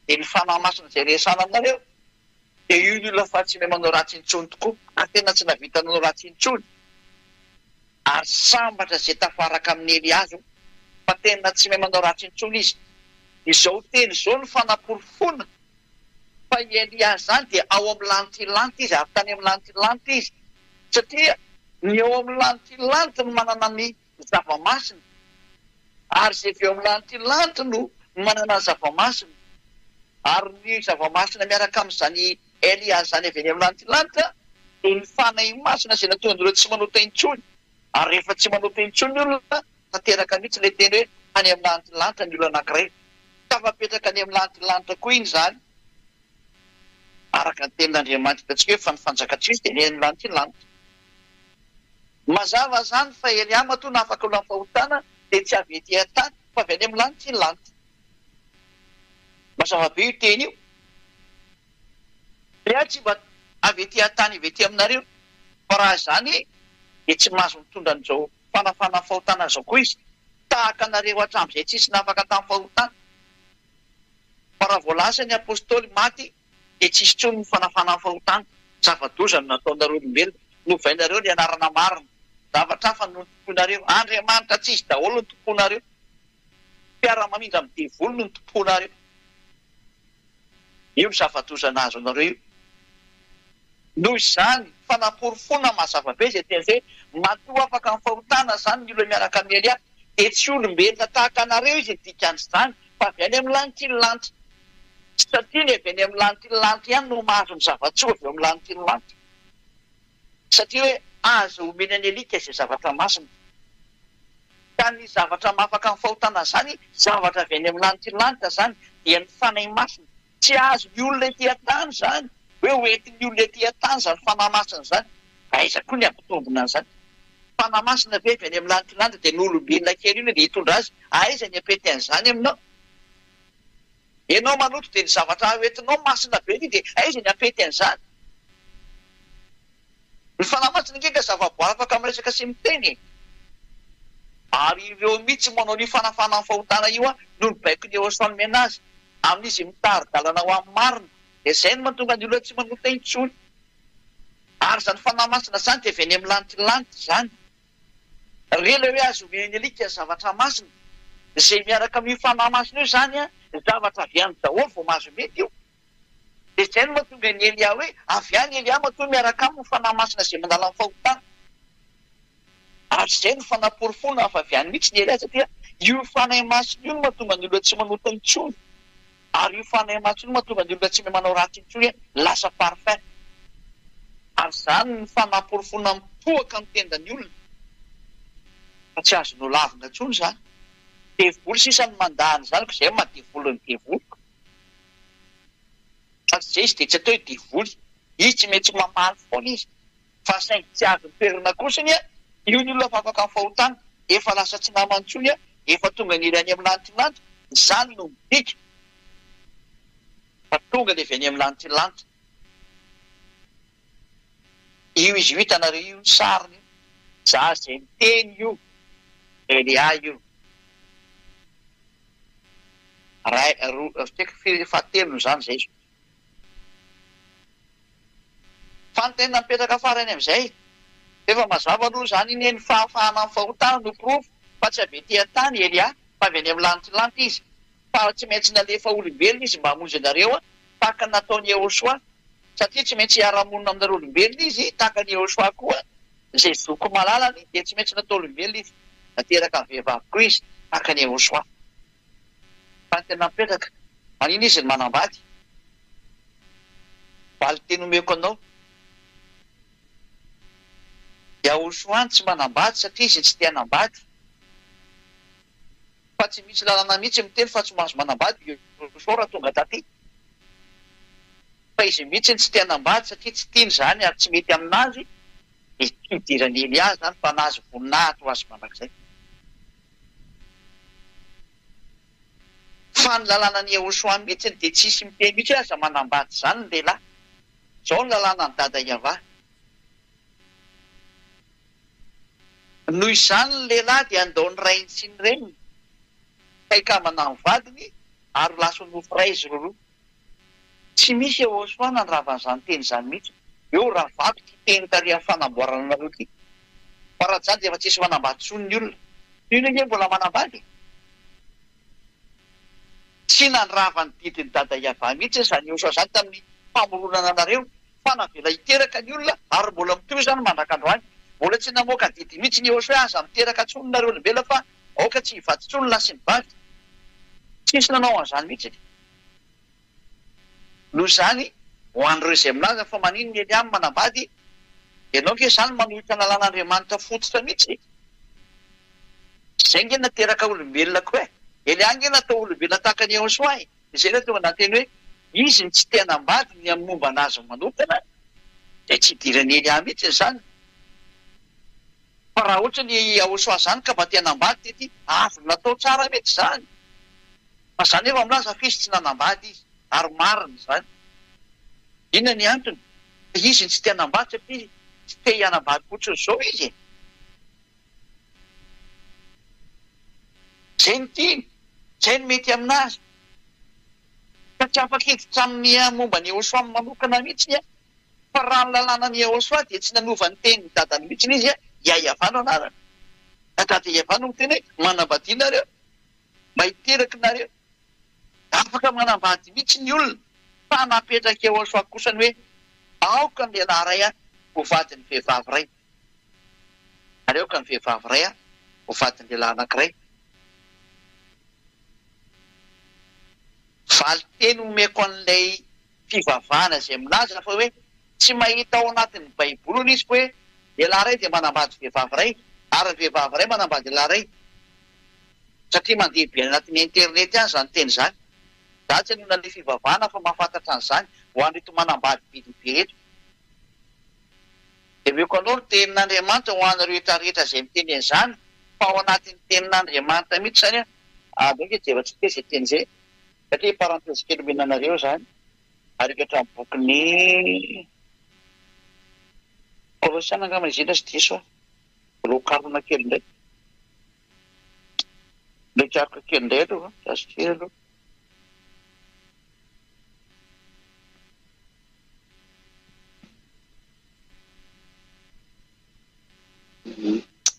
dia ny fanahy masina izay resana anareo. Dia io ny olona fa tsy mahay manao ratsy intsony tokoa, ary tena tsy navita manao ratsy intsony. Ary sambatra izay tafaraka amin'ny Eliazo fa tena tsy mahay manao ratsy intsony izy. Izao teny izao ny fanaporofona fa i Elia zany dia ao amin'ny lanitry lanitra izy, avy tany amin'ny lanitry lanitra izy. Satria ny ao amin'ny lanitry lanitra no manana ny zava-masina, ary izay avy eo amin'ny lanitry lanitra no manana ny zava-masina. Ary ny zava-masina miaraka amin'izany Elia zany avy any amin'ny lanitry lanitra dia ny fanahy masina izay natonga an'ireo tsy manota intsony. Ary rehefa tsy manota intsony ny olona, tanteraka mihitsy ilay teny hoe any amin'ny lanitry lanitra ny olona anankiray. Tafapetraka any amin'ny lanitry lanitra koa iny zany. Araka ny tenin'Andriamanitra hitantsika hoe fa ny fanjakatsisy dia ny amin'ny lanitry lanitra. Mazava zany fa Elia matoa nafaka olona fahotana dia tsy avy ety an-tany fa avy any amin'ny lanitry lanitra. Mazava be io teny io. Dia tsy mba avy ety an-tany avy ety aminareo. Fa raha zany dia tsy mahazo mitondra an'izao fanafana fahotana zao koa izy. Tahaka anareo hatramin'izay tsisy nafaka tamin'ny fahotana. Fa raha voalasa ny apôstôly maty dia tsisy intsony ny fanafana fahotana. Zava-doza no nataonareo olombelona. Novainareo ny anarana marina. Zavatra hafa no tomponareo. Andriamanitra tsisy daholo no tomponareo. Mpiara-mamindra amin'ny devoly no tomponareo. Io ny zava-doza nahazo anareo io. Noho izany fanaporofona mazava be izay teny izay matoa afaka amin'ny fahotana zany ny olona miaraka amin'ny Elia. Dia tsy olombelona tahaka anareo izy dikan'izany fa avy any amin'ny lanitry lanitra. Satria ny avy any amin'ny lanitry lanitra ihany no mahazo ny zava-tsoa avy eo amin'ny lanitry lanitra. Satria hoe azo omeny any alika izay zavatra masina. Ka ny zavatra mahafaka amin'ny fahotana zany, zavatra avy any amin'ny lanitry lanitra zany dia ny fanahy masina. Tsy azo ny olona ety an-tany zany. Hoe hoentin'ny olona ety an-tany zany fanahy masina zany. Aiza koa ny ampitombona an'izany. Fanahy masina be avy any amin'ny lanitry lanitra dia ny olombelona kely io dia hitondra azy. Aiza ny apety an'izany aminao? Ianao manoto dia ny zavatra hoentinao masina be io dia aiza ny apety an'izany? Ny fanahy masina ngeika zava-boary afaka miresaka sy miteny. Ary ireo mihitsy manao ny fanafana amin'ny fahotana io no nibaiko ny eo asoany azy amin'izy mitary-dalana ho amin'ny marina. Dia izay no mahatonga ny olona tsy manota intsony. Ary zany fanahy masina zany dia avy any amin'ny lanitry lanitra zany. Rela hoe azo omeny alika zavatra masina. Izay miaraka amin'ny fanahy masina io zany zavatra avy any daholo vao mahazo mety io. Dia izay no mahatonga ny Elia hoe avy any Elia matoa miaraka amin'ny fanahy masina izay mandala amin'ny fahotana. Ary izay no fanaporofona fa avy any mihitsy ny Elia satria io fanahy masina io no mahatonga ny olona tsy manota intsony. Ary io fanahy masina io mahatonga ny olona tsy mahay manao ratsy intsony lasa parfait. Ary zany ny fanaporofona mipoaka amin'ny tendany olona. Fa tsy azo nolavina intsony zany. Devoly sisa ny mandahany zany ko izay mahadevoly ny devoly. Fa izay izy dia tsy atao hoe devoly. Izy tsy mety mamaly foana izy. Fa saingy tsy azo toerana kosa io ny olona fa afaka amin'ny fahotana. Efa lasa tsy namana intsony efa tonga ny ilany amin'ny lanitry lanitra. Izany no midika. Fa tonga dia avy any amin'ny lanitry lanitra. Io izy io hitanareo io ny sariny. Za izay miteny io. Elia io. fahatelo zany zay fa ny tena mipetraka farany am'izay efa mazava aloha zany iny eny fahafahana ny fahotana no pirofo fa tsy ave tia-tany Elia fa avy any amin'ny lanitry izy fa tsy maintsy nalefa olombelona izy mba hamonjy anareo tahaka nataony Yehosoa satria tsy maintsy hiara-monina aminareo olombelona izy tahaka ny Yehosoa koa izay zoko malalany dia tsy maintsy natao olombelona izy nateraka ny vehivavy koa izy tahaka ny Yehosoa fa ny tena mipetraka manino izy ny manambady valy teny omeko anao Yehosoa tsy manambady satria izy tsy tia hanambady fa tsy misy lalana mihitsy miteny fa tsy mahazo manambady Yehosoa raha tonga taty fa izy mihitsy tsy tia hanambady satria tsy tiany zany ary tsy mety aminazy idirany Elia zany fa nahazo voninahitra ho azy manak'izay fa ny lalànany Yehosoa mihitsy dia tsisy miteny mihitsy aza manambady zany ny lehilahy zao ny lalàna ny dada Iava noho izany ny lehilahy dia andao ny rainy sy ny reniny ka hikamana ny vadiny ary lasa nofiray izy roa tsy misy Yehosoa nandravan'izany teny zany mihitsy eo raha vato ty teny tariha fanamboarana anareo ty fa raha zany dia efa tsisy manambady tsony ny olona ino nge mbola manambady tsy nandravany didiny dada Iava mihitsy zany Yehosoa zany tamin'ny famoronana anareo fa navela hiteraka ny olona ary mbola mitoy zany mandrakandroany mbola tsy namoaka didy mihitsy ny Yehosoa aza miteraka tsony nareo olombelona fa aoka tsy hivaty tsony lasy ny vavy tsisy nanao an'izany mihitsy noho izany ho an'ireo izay milaza fa manino ny Elia manambady ianao ke zany manohitra lalàn'Andriamanitra fototra mihitsy zay nge nateraka olombelona koa Elia nge natao olombelona tahaka ny Yehosoa izay le tonga nateny hoe izy ny tsy tia hanambady ny amin'ny momba anazy manokana dia tsy idirany Elia mihitsy zany fa raha ohatra ny Yehosoa zany ka mba tia hanambady tety avy natao tsara mihitsy zany fa zany efa milaza fa izy tsy nanambady izy ary marina zany inona ny antony izy ny tsy tia hanambady satria tsy te hianambady fotsiny zao izy zay ny tiany zay ny mety aminazy fa tsy afaka hiditra amin'ny momba ny Yehosoa manokana mihitsy fa raha ny lalànany Yehosoa dia tsy nanova ny teny ny dadany mihitsy izy Iavano anarana dada Iavano ny teny hoe manambady nareo mba hiteraka nareo afaka manambady mihitsy ny olona fa napetraka Yehosoa kosany hoe aoka ny lehilahy ray ho vadiny vehivavy ray ary aoka ny vehivavy ray ho vadiny lehilahy anankiray valy teny omeko an'ilay fivavahana izay milaza fa hoe tsy mahita ao anatin'ny baiboly izy hoe lehilahy ray dia manambady vehivavy ray ary vehivavy ray manambady lehilahy ray satria mandeha be anatin'ny internet any zany teny zany za tsy hanona le fivavahana fa mahafantatra an'izany ho an'reto manambady bidibe reto dia meko anao ny tenin'Andriamanitra ho anareo rehetrarehetra izay miteny an'izany fa ao anatin'ny tenin'Andriamanitra mihitsy zany adoke jefa tsy te izay teny izay satria parantesy kely menanareo zany ary ekatra amin'ny bokyny Kolosiana angamba izina sy diso rokarona kely indray lekarika kely indray aloha zasy kely aloha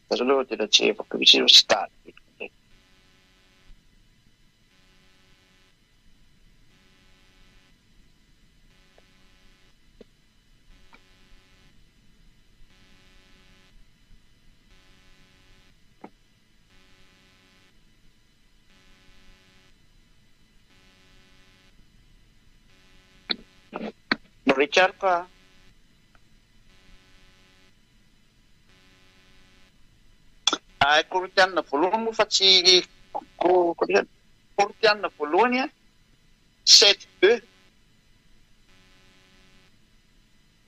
zazy aloha tena tsy efako misy tsy tany Richard Koritianina voalohany moa fa tsy Koritianina voalohany 7:2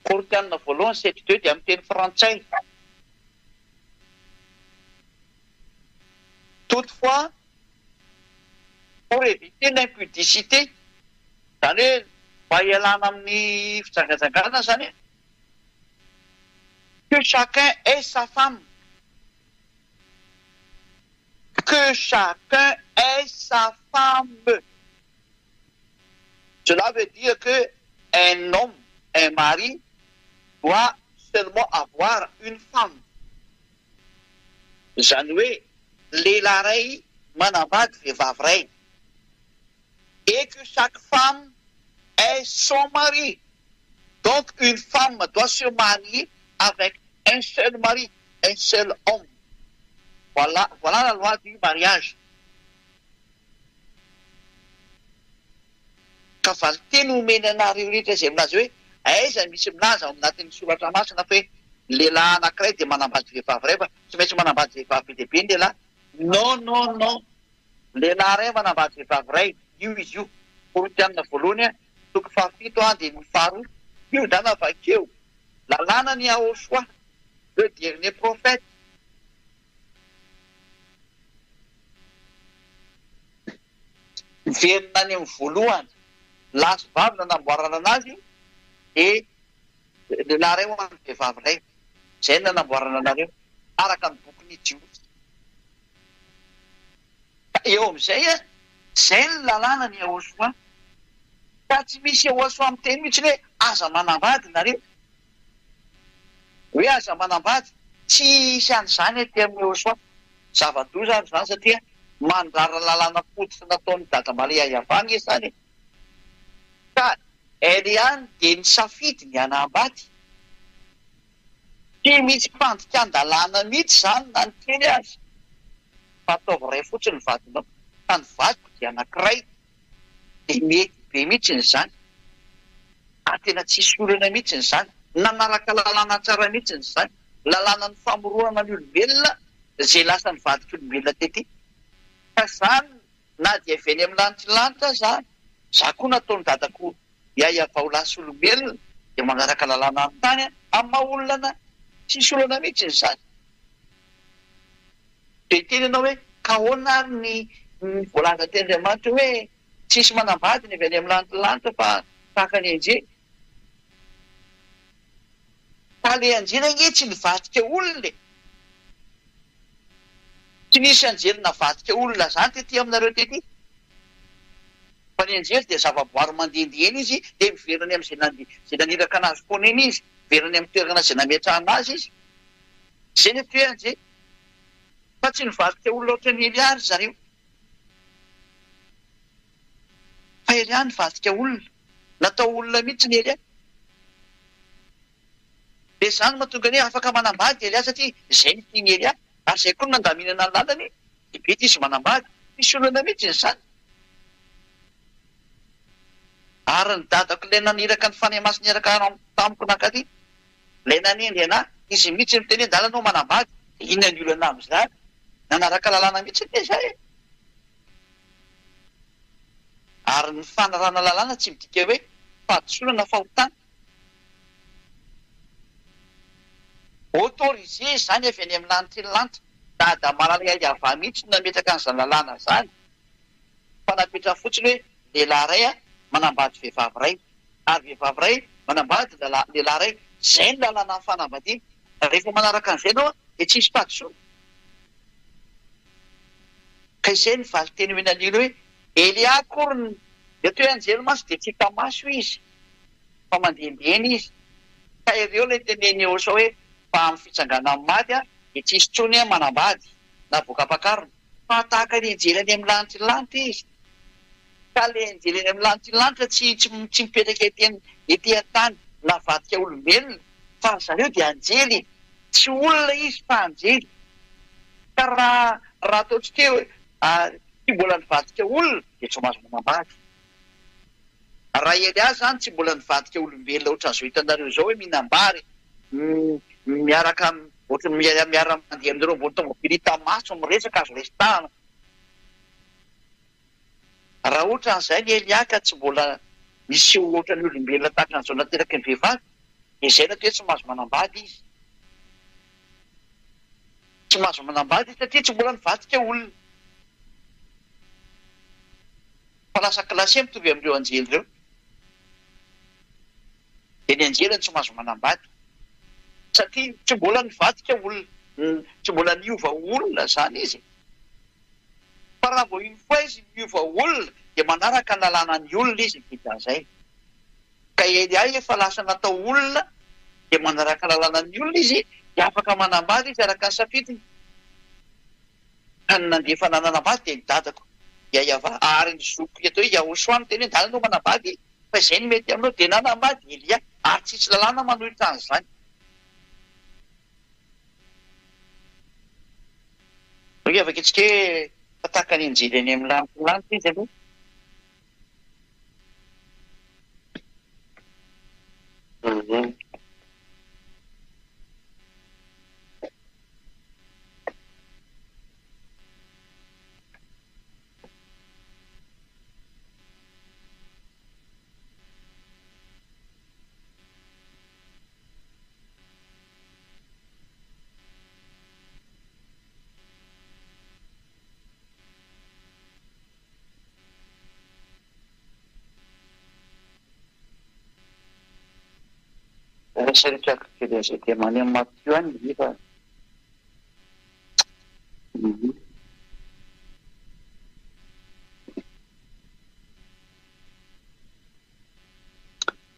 Koritianina voalohany 7:2 dia amin'ny teny frantsay toutefois pour éviter l'impudicité zany hoe mba hialana amin'ny fijangajangana zany que chacun ait sa femme que chacun ait sa femme Cela veut dire que un homme, un mari, doit seulement avoir une femme. Zany hoe lehilahy ray manambady vehivavy ray. Et que chaque femme ait son mari. Donc une femme doit se marier avec un seul mari, un seul homme. Voilà la loi du mariage. Ka valy teny omeny anareo rehetra zay minazy hoe aiza misy minazy ao anatin'ny soratra masina fa hoe lehilahy anankiray dia manambady vehivavy ray fa tsy maintsy manambady vehivavy be dehibe ny lehilahy. Non. Lehilahy ray manambady vehivavy ray. Io izy io. Korinthianina voalohany toko 7 dia 2. Io zany avakeo. Lalàna ny Yahoshua, le dernier prophète. Verina any amin'ny voalohany. Lasy vavy nanamboarana anazy e lehilahy ray ho an'ny vehivavy ray. Zay no nanamboarana anareo araka ny boky Juda. Eo amin'izay zay ny lalàna ny Yahoshua. Ka tsy misy Yahoshua amin'ny teny mihitsy hoe aza manambady nareo. Hoe aza manambady tsy isy an'izany etỳ amin'ny Yahoshua. Zava-doza ary zany satria mandrara lalàna fototra nataon'ny dada Maria Iavany izany. Ka Eliany dia nisafidy ny hanambady. Tsy misy fandikan-dalàna mihitsy zany na ny kely azy. Fa ataovy ray fotsiny ny vadinao. Ka ny vadiko dia anankiray. Dia mety be mihitsy izany. Tena tsisy olana mihitsy izany. Nanaraka lalàna tsara mihitsy izany. Lalàna ny famoroana ny olombelona izay lasa ny vadik'olombelona tety. Ka zany na dia avy eny amin'ny lanitra zany. Za koa nataony dadako iayava ho lasa olombelona dia manaraka lalàna amin'ny tany amin'ny maha-olana tsisy olana mihitsy izany. Dia teny ianao hoe ka ahoana ary ny voalaza teny Andriamanitra hoe tsisy manambady ny avy any amin'ny lanitra fa tahaka ny anjely. Ka le anjely ange tsy nivadika olona. Tsy nisy anjely navadika olona zany tety aminareo tety. Fa ny anjely dia zava-boary mandehandeha izy dia miveriny amin'izay naniraka anazy foana eny izy. Miveriny amin'ny toerana izay nametrahana azy izy. Zay ny atao hoe anjely. Fa tsy nivadika olona ohatra ny Elia zareo. Fa Elia nivadika olona. Natao olona mihitsy ny Elia. Dia izany mahatonga ny hoe afaka manambady Elia satria izay ny tiany Elia. Ary izay koa no nandaminana ny lalany dia bety izy manambady. Misy olana mihitsy izany. Ary ny dadako ilay naniraka ny fanahy masina niaraka tamiko nankaty. Ilay nanendry anahy izy mihitsy miteny hoe dalanao manambady. Dia inona ny olana amin'izany? Nanaraka lalàna mihitsy ny izay. Ary ny fanarana lalàna tsy midika hoe fahadisolana fahotana. Autorisé izany avy any amin'ny lanitra ny lanitra. Dada Maria Iavany mihitsy no nametraka an'izany lalàna izany. Fa napetra fotsiny hoe lehilahy ray manambady vehivavy ray. Ary vehivavy ray manambady lehilahy ray. Zay ny lalàna amin'ny fanambadiana. Rehefa manaraka an'izay ianao dia tsisy fahadisoana. Ka izay ny valy teny menaliana hoe Elia akory dia toy anjely maso dia tsy hita maso izy. Fa mandehandeha izy. Ka ireo ilay teneny eo sao hoe fa amin'ny fitsangana amin'ny maty dia tsisy tsony manambady na voka-pakarona. Fa tahaka ny anjely any amin'ny lanitra ny lanitra izy. Ka ilay anjely any amin'ny lanitra ny lanitra tsy mipetraka etỳ an-tany navadika olombelona. Fa zareo dia anjely. Tsy olona izy fa anjely. Ka raha ataontsika hoe tsy mbola nivadika olona dia tsy mahazo manambady. Raha Elia zany tsy mbola nivadika olombelona ohatran'izao hitanareo izao hoe mihinam-bary miaraka ohatrany miara mandeha amin'ireo ambony tomobily hita maso miresaka azo resitahana. Raha ohatran'izay ny Elia ka tsy mbola misy ohatran'ny olombelona tahaka an'izao nateraky ny vehivavy dia izay natao hoe tsy mahazo manambady izy. Tsy mahazo manambady izy satria tsy mbola nivadika olona. Fa lasa kilasy mitovy amin'ireo anjely ireo. Dia ny anjely tsy mahazo manambady. Satria tsy mbola nivadika olona, tsy mbola niova olona zany izy. fa raha vao iny foa izy miova olona dia manaraka ny lalàna ny olona izy dikan'izay. Ka ahy efa lasa natao olona dia manaraka lalàna ny olona izy dia afaka manambady izy araka ny safidiny. Ka ny nandefa nanambady dia ny dadako dia iava ary ny zoko eto Iahosoa teny hoe dala no manambady fa izay ny mety aminao dia nanambady Elia ary tsisy lalàna manohitra an'izany. Afaka antsika hoe fataka ny anjely any amin'ny lanitra izy aloha. Sarikako kely izay dia maneho Matthieu any fa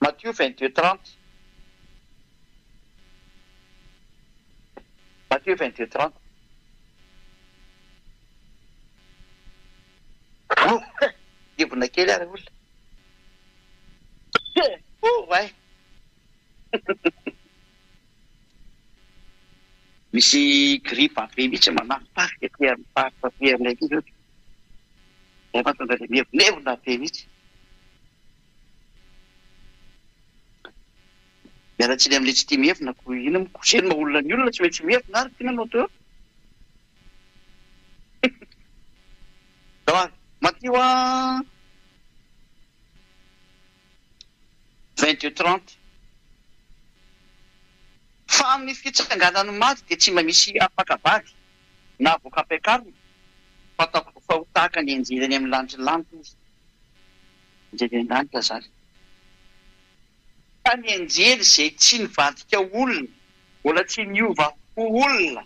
Matthieu 22:30. Matthieu 22:30. Ivona kely ary olona. Vai. Misy gripa be mihitsy manafiparika ty amin'ny parapapy aminay aty zao. Zay mahatonga dia mihevonevona be mihitsy. Mialatsiny amin'ilay tsy tia mihevona ko ino mikoseny maha olona ny olona tsy maintsy mihevona ary tena anao teo. Matthieu 22:30. Fa amin'ny fitsanganany maty dia tsy misy afakavady na voaka-piakarana fa ho tahaka ny anjelany amin'ny lanitra lanitra izy. Anjely ny lanitra zany. Fa ny anjely izay tsy nivadika olona, mbola tsy niova ho olona,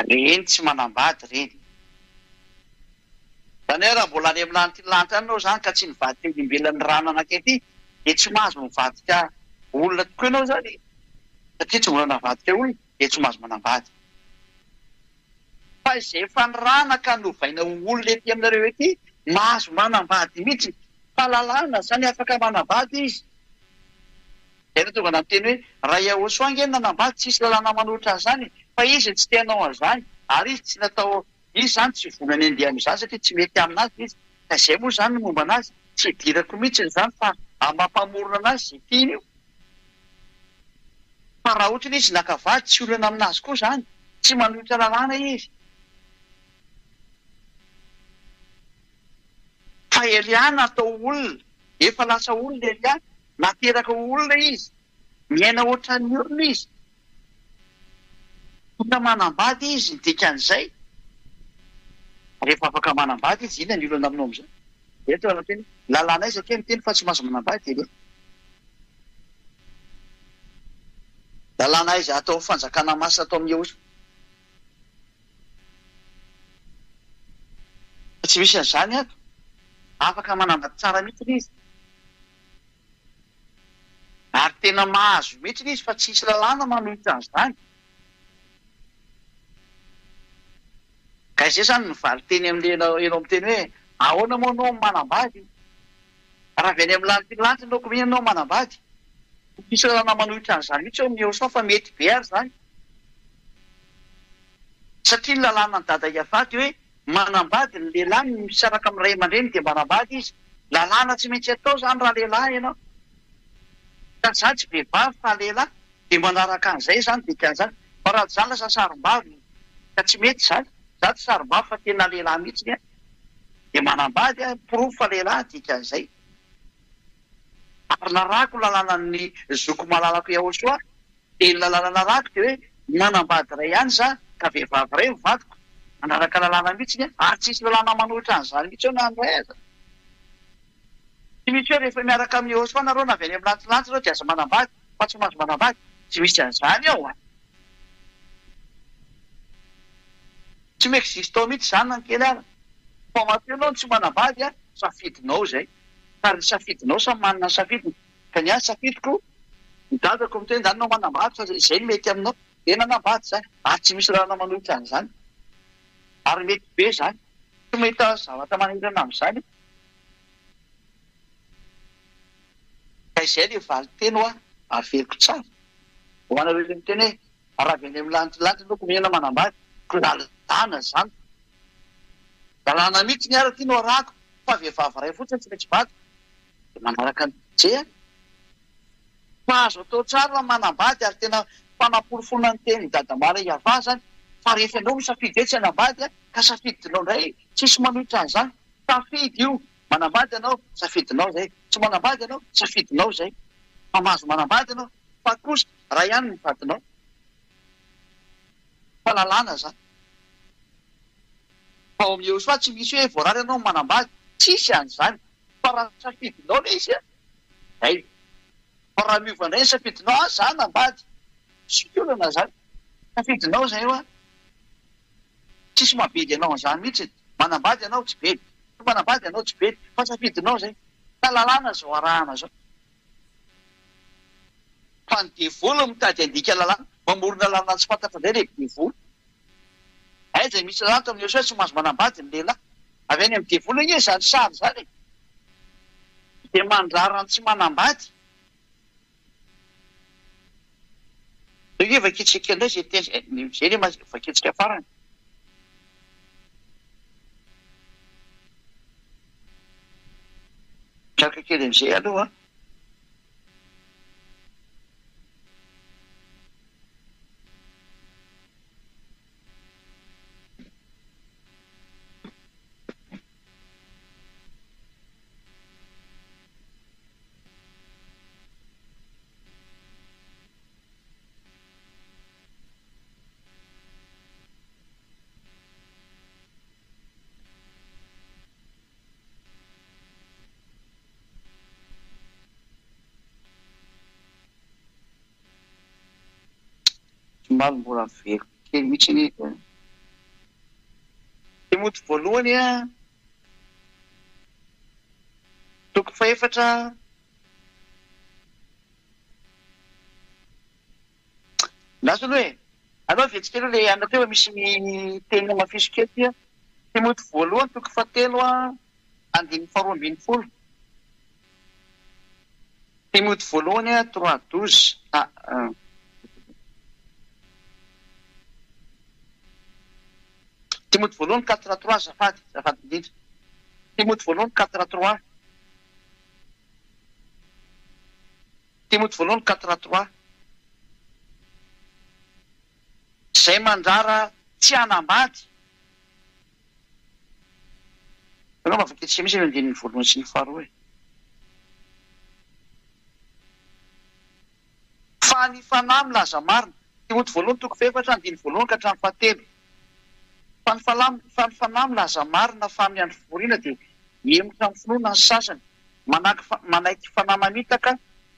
reny tsy manambady reny. Zany hoe raha mbola any amin'ny lanitra lanitra anao zany ka tsy nivadika olombelon'ny rano anankiety dia tsy mahazo mivadika olona tokoa ianao zany. Satria tsy mbola navadika olona dia tsy mahazo manambady. Fa izay efa nirana ka novaina ho olona ety aminareo ety mahazo manambady mihitsy. Fa lalàna zany afaka manambady izy. Zay no tonga nateny hoe raha Iahosoa ange nanambady tsisy lalàna manohitra an'izany fa izy tsy tenao an'izany ary izy tsy natao izy zany tsy vonany andeha amin'izany satria tsy mety aminazy izy. Ka izay moa zany no momba anazy tsy hidirako mihitsy zany fa amampamorona anazy izay tiany io. Fa raha ohatra izy nakavady tsy olana aminazy koa zany, tsy manohitra lalàna izy. Fa Elia natao olona, efa lasa olona Elia, nateraka olona izy, miaina ohatra ny olona izy. Tonga manambady izy dikan'izay. Rehefa afaka manambady izy inona ny olana aminao amin'izay. Eto anateny lalàna izy ateny miteny fa tsy mahazo manambady Elia. Lalàna izy atao fanjakana masina atao amin'ny Iahosoa. Tsy misy an'izany ato. Afaka manambady tsara mihitsy izy. Ary tena mahazo mihitsy izy fa tsisy lalàna manohitra an'izany. Ka izay zany nivaly teny amin'ilay ianao miteny hoe ahoana moa anao manambady? Raha avy any amin'ny lanitra lanitra anao koa ianao manambady. Tsisy lalàna manohitra an'izany mihitsy eo amin'ny Iahosoa fa mety be ary zany. Satria ny lalàna ny dada Iavady hoe manambady ny lehilahy misaraka amin'ny ray aman-dreny dia manambady izy. Lalàna tsy maintsy atao zany raha lehilahy ianao. Ka zany tsy vehivavy fa lehilahy dia manaraka an'izay zany dikan'izany. Fa raha zany lasa sarim-bavy ka tsy mety zany. Zato sarim-bavy fa tena lehilahy mihitsy ny dia manambady pirofo fa lehilahy dikan'izay. Ary narako lalànan'ny zoko malalako Iahosoa dia ny lalàna narako dia hoe manambady iray ihany za ka vehivavy iray mivadiko. Manaraka lalàna mihitsy ny ary tsisy lalàna manohitra an'izany mihitsy eo na andray aza. Tsy misy hoe rehefa miaraka amin'ny Iahosoa nareo na avy any amin'ny lantilanitra ireo dia aza manambady fa tsy mahazo manambady. Tsy misy an'izany ao. tsy miexiste mihitsy zany na kely ara fa mateonao tsy manambady a safidinao zay ary safidinao samy manana ny safidiny ka ny azy safidiko ny dadako miteny zany nao manambady fa zay mety aminao de nanambady zany ary tsy misy rahana manohitra an'izany ary mety be zany tsy mahita zavatra manirana am'izany ka izay le valy teny ho a averiko tsara ho anareo le miteny hoe raha veny am'lanitrilantry loko mihena manambady ko lalana zany lalàna mihitsy ny ara ty no arahako fa vehivavy ray fotsiny tsy maintsy bady de manaraka ny jeha fa azo atao tsara manambady ary tena fanapolofona ny teny dadamara iavà zany fa rehefa anao misafidy hoe tsy anambady a ka safidinao ndray tsisy manohitra an'izany safidy io manambady ianao safidinao zay tsy manambady ianao safidinao zay fa mahazo manambady ianao fa kosa raha ihany ny vadinao fa lalàna zany fa ao amin'io fa tsy misy hoe voarary ianao manambady tsisy an'izany fa raha safidinao le izy a zay fa raha miova indray ny safidinao a za nambady syolana zany safidinao zay io a tsisy mabedy ianao an'izany mihitsy manambady ianao tsy bedy fa manambady ianao tsy bedy fa safidinao zay ka lalàna zao arahana zao fa ny devolo mitady andika lalàna mamorona lalàna tsy fantatra indray le devolo aiza misy rato amin'io sao tsy mahazo manambady ny lehilahy avy any amin'ny devolo igny zany sary zany de mandrarany tsy manambady io vakitsika indray zay teny zay le vakitsika farany traka kely am'izay aloha somary mbola veriko kely mihitsy ny timoty voalohany a toko faefatra lasony hoe anao vetsikely le ana teo misy ny tenina mafisikety a timoty voalohany toko fatelo a andiny faharoa ambiny folo timoty voalohany a 3:12 timoty voalohany 4:3 zafady indrindra timoty voalohany 4:3 timoty voalohany 4:3 zay mandrara tsy anambady anao mavaketsika misy ny andininy voalohany sy ny faharoa e fa ny fanahy milaza marina timoty voalohany toko faefatra andiny voalohany ka hatramin'ny fahatelo fa ny fanahy milaza marina fa amin'ny andro fivoriana dia emotra amin'ny finoana ny sasany manaiky fanahy mamitaka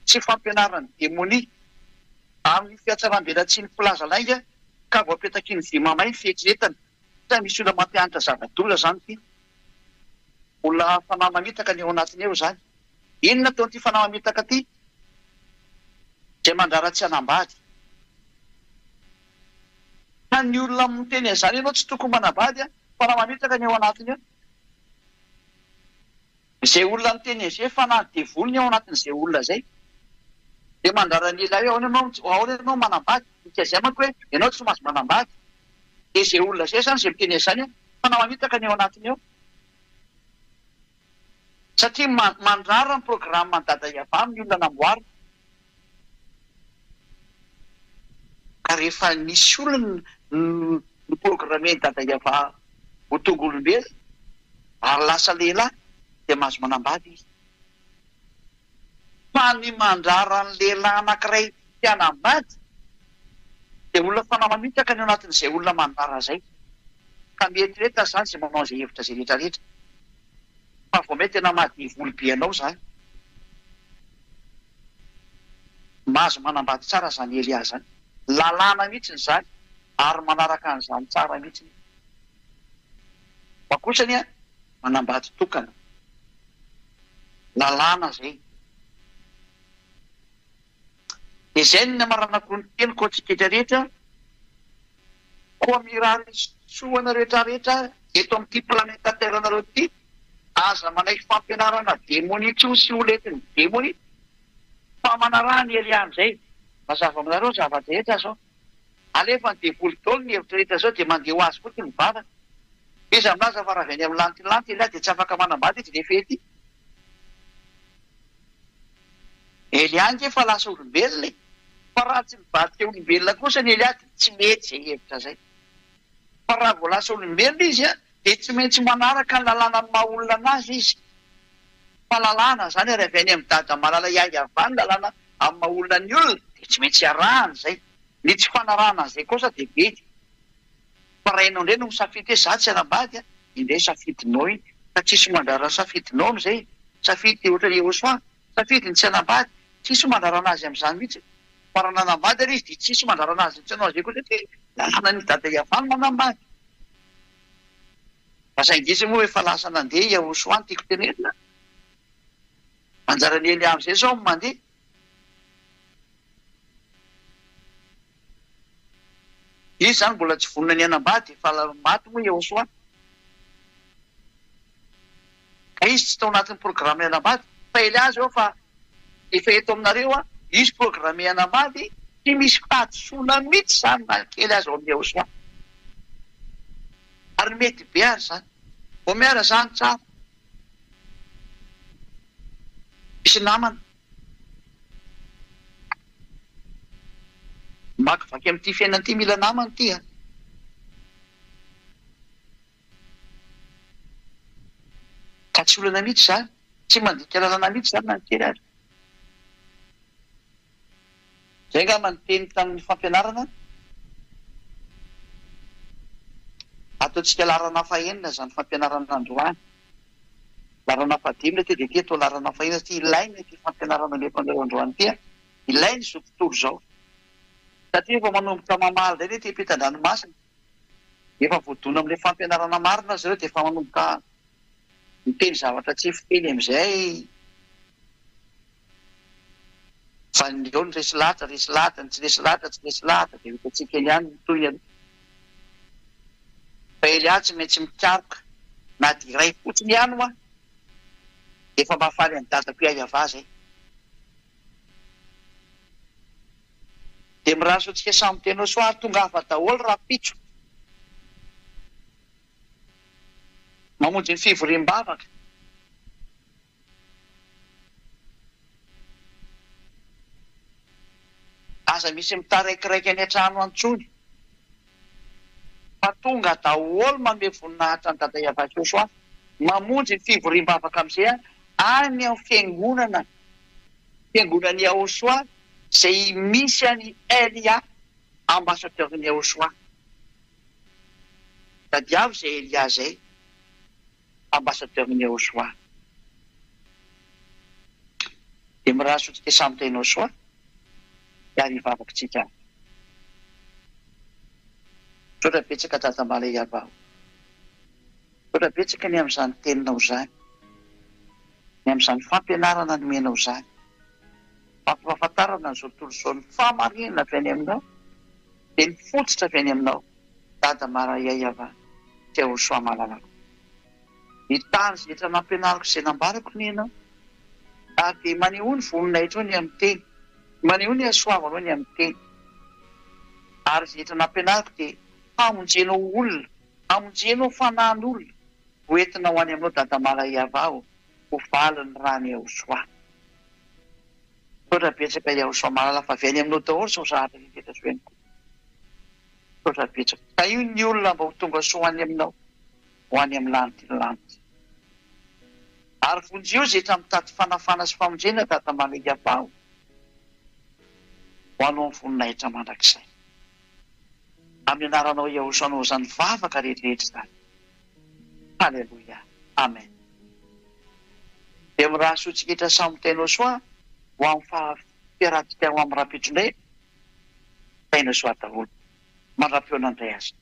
tsy fampianarany demonia amin'ny fiatsaram-belatsy ny mpilaza lainga ka voapetaky ny vy mamay ny fieritreretana sa misy olona mampianatra zava-dola zany ty olona fanahy mamitaka ny eo anatiny eo zany inona tao an'ity fanahy mamitaka ty zay mandrara tsy anambady ka ny olona miteny an'izany ianao tsy tokony manambady a fanahy mamitaka ny eo anatiny eo izay olona miteny an'izay fanahy devolo ny ao anatin'izay olona zay de mandrara ny ela hoe ahoana ianao manambady ikazay manko hoe ianao tsy mahazo manambady de zay olona zay zany zay miteny an'izany a fanahy mamitaka ny eo anatiny eo satria mandrara ny programa ny dada iavà amin'ny olona namboary ka rehefa nisy olona ny programme ny dada iavà ho tonga olombelo ary lasa lehilahy de mahazo manambady izy fa ny mandrara ny lehilahy anankiray tianambady de olona fanahy mamitaka ny anatin'izay olona mandrara zay ka mieritreretana zany zay manao zay hevitra zay rehetrarehetra fa vao mety tena mahdivolo be anao zany mahazo manambady tsara zany Elia zany lalàna mihitsy ny zany ary manaraka an'izany tsara mihitsy fa kosany a manambady tokana lalàna zay. Dia izay ny namaranako ny teniko antsika rehetra koa mirary soana rehetrarehetra eto amin'ity planeta terre nareo ity, aza manaiky fampianarana demonitso sy oletiny demoni fa manarany Eliany zay. Mazava aminareo zava-drehetra zao alefa ny devoly taolo ny hevitra rehetra zao dia mandeha ho azy fotsiny mivavaka. Izy aminazy fa raha avy any amin'ny lantilanty Elia dia tsy afaka manambady izy rehefa ety. Eliany efa lasa olombelona fa raha tsy mivadika olombelona kosa ny Elia dia tsy mety zay hevitra zay. Fa raha vao lasa olombelona izy a dia tsy maintsy manaraka ny lalàna ny maha olona anazy izy. Fa lalàna zany raha avy any amin'ny dada malala iahy avany lalàna amin'ny maha olona ny olona dia tsy maintsy arahana zay. Ny tsy fanarahana zay kosa dia mety. Fa raha ianao indray no misafidy hoe za tsy hanambady a, indray safidinao iny fa tsisy mandrara safidinao am'izay. Safidy ohatra Jehosoa, safidy ny tsy hanambady, tsisy mandrarana azy amin'izany mihitsy. Fa raha nanambady ary izy dia tsisy mandrarana azy mihitsy anao zay kosa hoe lalàna ny dada iavany manambady. Fa saingy izy moa efa lasa nandeha Jehosoa tiako tenenina. Manjara ny Elia amin'izay zao mandeha. Izy zany mbola tsy vonona ny hanambady fa maty moa Jehosoa. Ka izy tsy tao anatin'ny programme hanambady. Fa Elia zao fa efa eto aminareo a, izy programme hanambady tsy misy fahadisoana mihitsy zany na kely azy ao amin'ny Jehosoa. Ary mety be ary zany. Vao miara zany tsara. Misy namana makivaky amin'ity fiainana ity mila namana ity a. Ka tsy olana mihitsy zany, tsy mandika lalàna mihitsy zany na ny kely azy. Zay nga manonteny tamin'ny fampianarana. Ataontsika larana fahenina zany fampianarana androany. Larana fadimy ty dia ty atao larana fahenina ty ilaina ty fampianarana lepanareo androany ty a. Ilaina izao tontolo zao. Satria vao manomboka mamaly zay ty ampitan-dranomasina. Efa voadona amin'ilay fampianarana marina zareo dia efa manomboka miteny zavatra tsy fiteny amin'izay. Fa ny eo ny resy lahatra, ny tsy resy lahatra, tsy resy lahatra dia hitantsika ihany toy any. Fa Elia tsy maintsy mikaroka na dia iray fotsiny ihany moa efa mahafaly any dadako iahy avà zay. Dia miraso antsika samy tena soary tonga hafa daholo raha pitso. Mamonjy ny fivoriam-bavaka. Aza misy mitaraikiraiky any an-trano antsony. Fa tonga daholo manome voninahitra ny dada iavaka Jehosoa. Mamonjy ny fivoriam-bavaka amin'izay any amin'ny fiangonana. Fiangonan'i Jehosoa izay misy any Elia ambassadeur-n'i Jehosoa. Tadiavo izay Elia zay ambassadeur-n'i Jehosoa. Dia miraso antsika samy tena Jehosoa ary hivavakantsika. Sotra betsaka dada malay avao. Sotra betsaka ny amin'izany teninao zany. Ny amin'izany fampianarana nomenao zany. Fampahafantarana an'izao tontolo izao ny fahamarinana avy any aminao. Dia ny fototra avy any aminao. Dada malay avao. Jehosoa malalako. Ny tany izay rehetra nampianariko izay nambarako ny ianao. Ary dia maneho ny voninahitro ny amin'ny teny. Maneho ny hasoavanao ny amin'ny teny. Ary izay rehetra nampianariko dia hamonjenao olona, hamonjenao fanan'olona, hoentina ho any aminao dada malay avao, ho valiny raha ny Jehosoa. Sotra betsaka Jehosoa malala fa avy any aminao daholo zao zahatra rehetra soeniko. Sotra betsaka. Ka io ny olona mba ho tonga soa any aminao, ho any amin'ny lanitra. Ary vonjeo izay rehetra mitady fanafana sy famonjena dada malay avao, ho anao amin'ny voninahitra mandrakizay. Amin'ny anaranao Jehosoa anao izany vavaka rehetrarehetra zany. Halleluja. Amen. Dia miraso antsika rehetra samy teny Jehosoa ho amin'ny fahafiarahantsika ho amin'ny raha-pitro indray. Teny Jehosoa daholo. Mandra-peo nandray azy.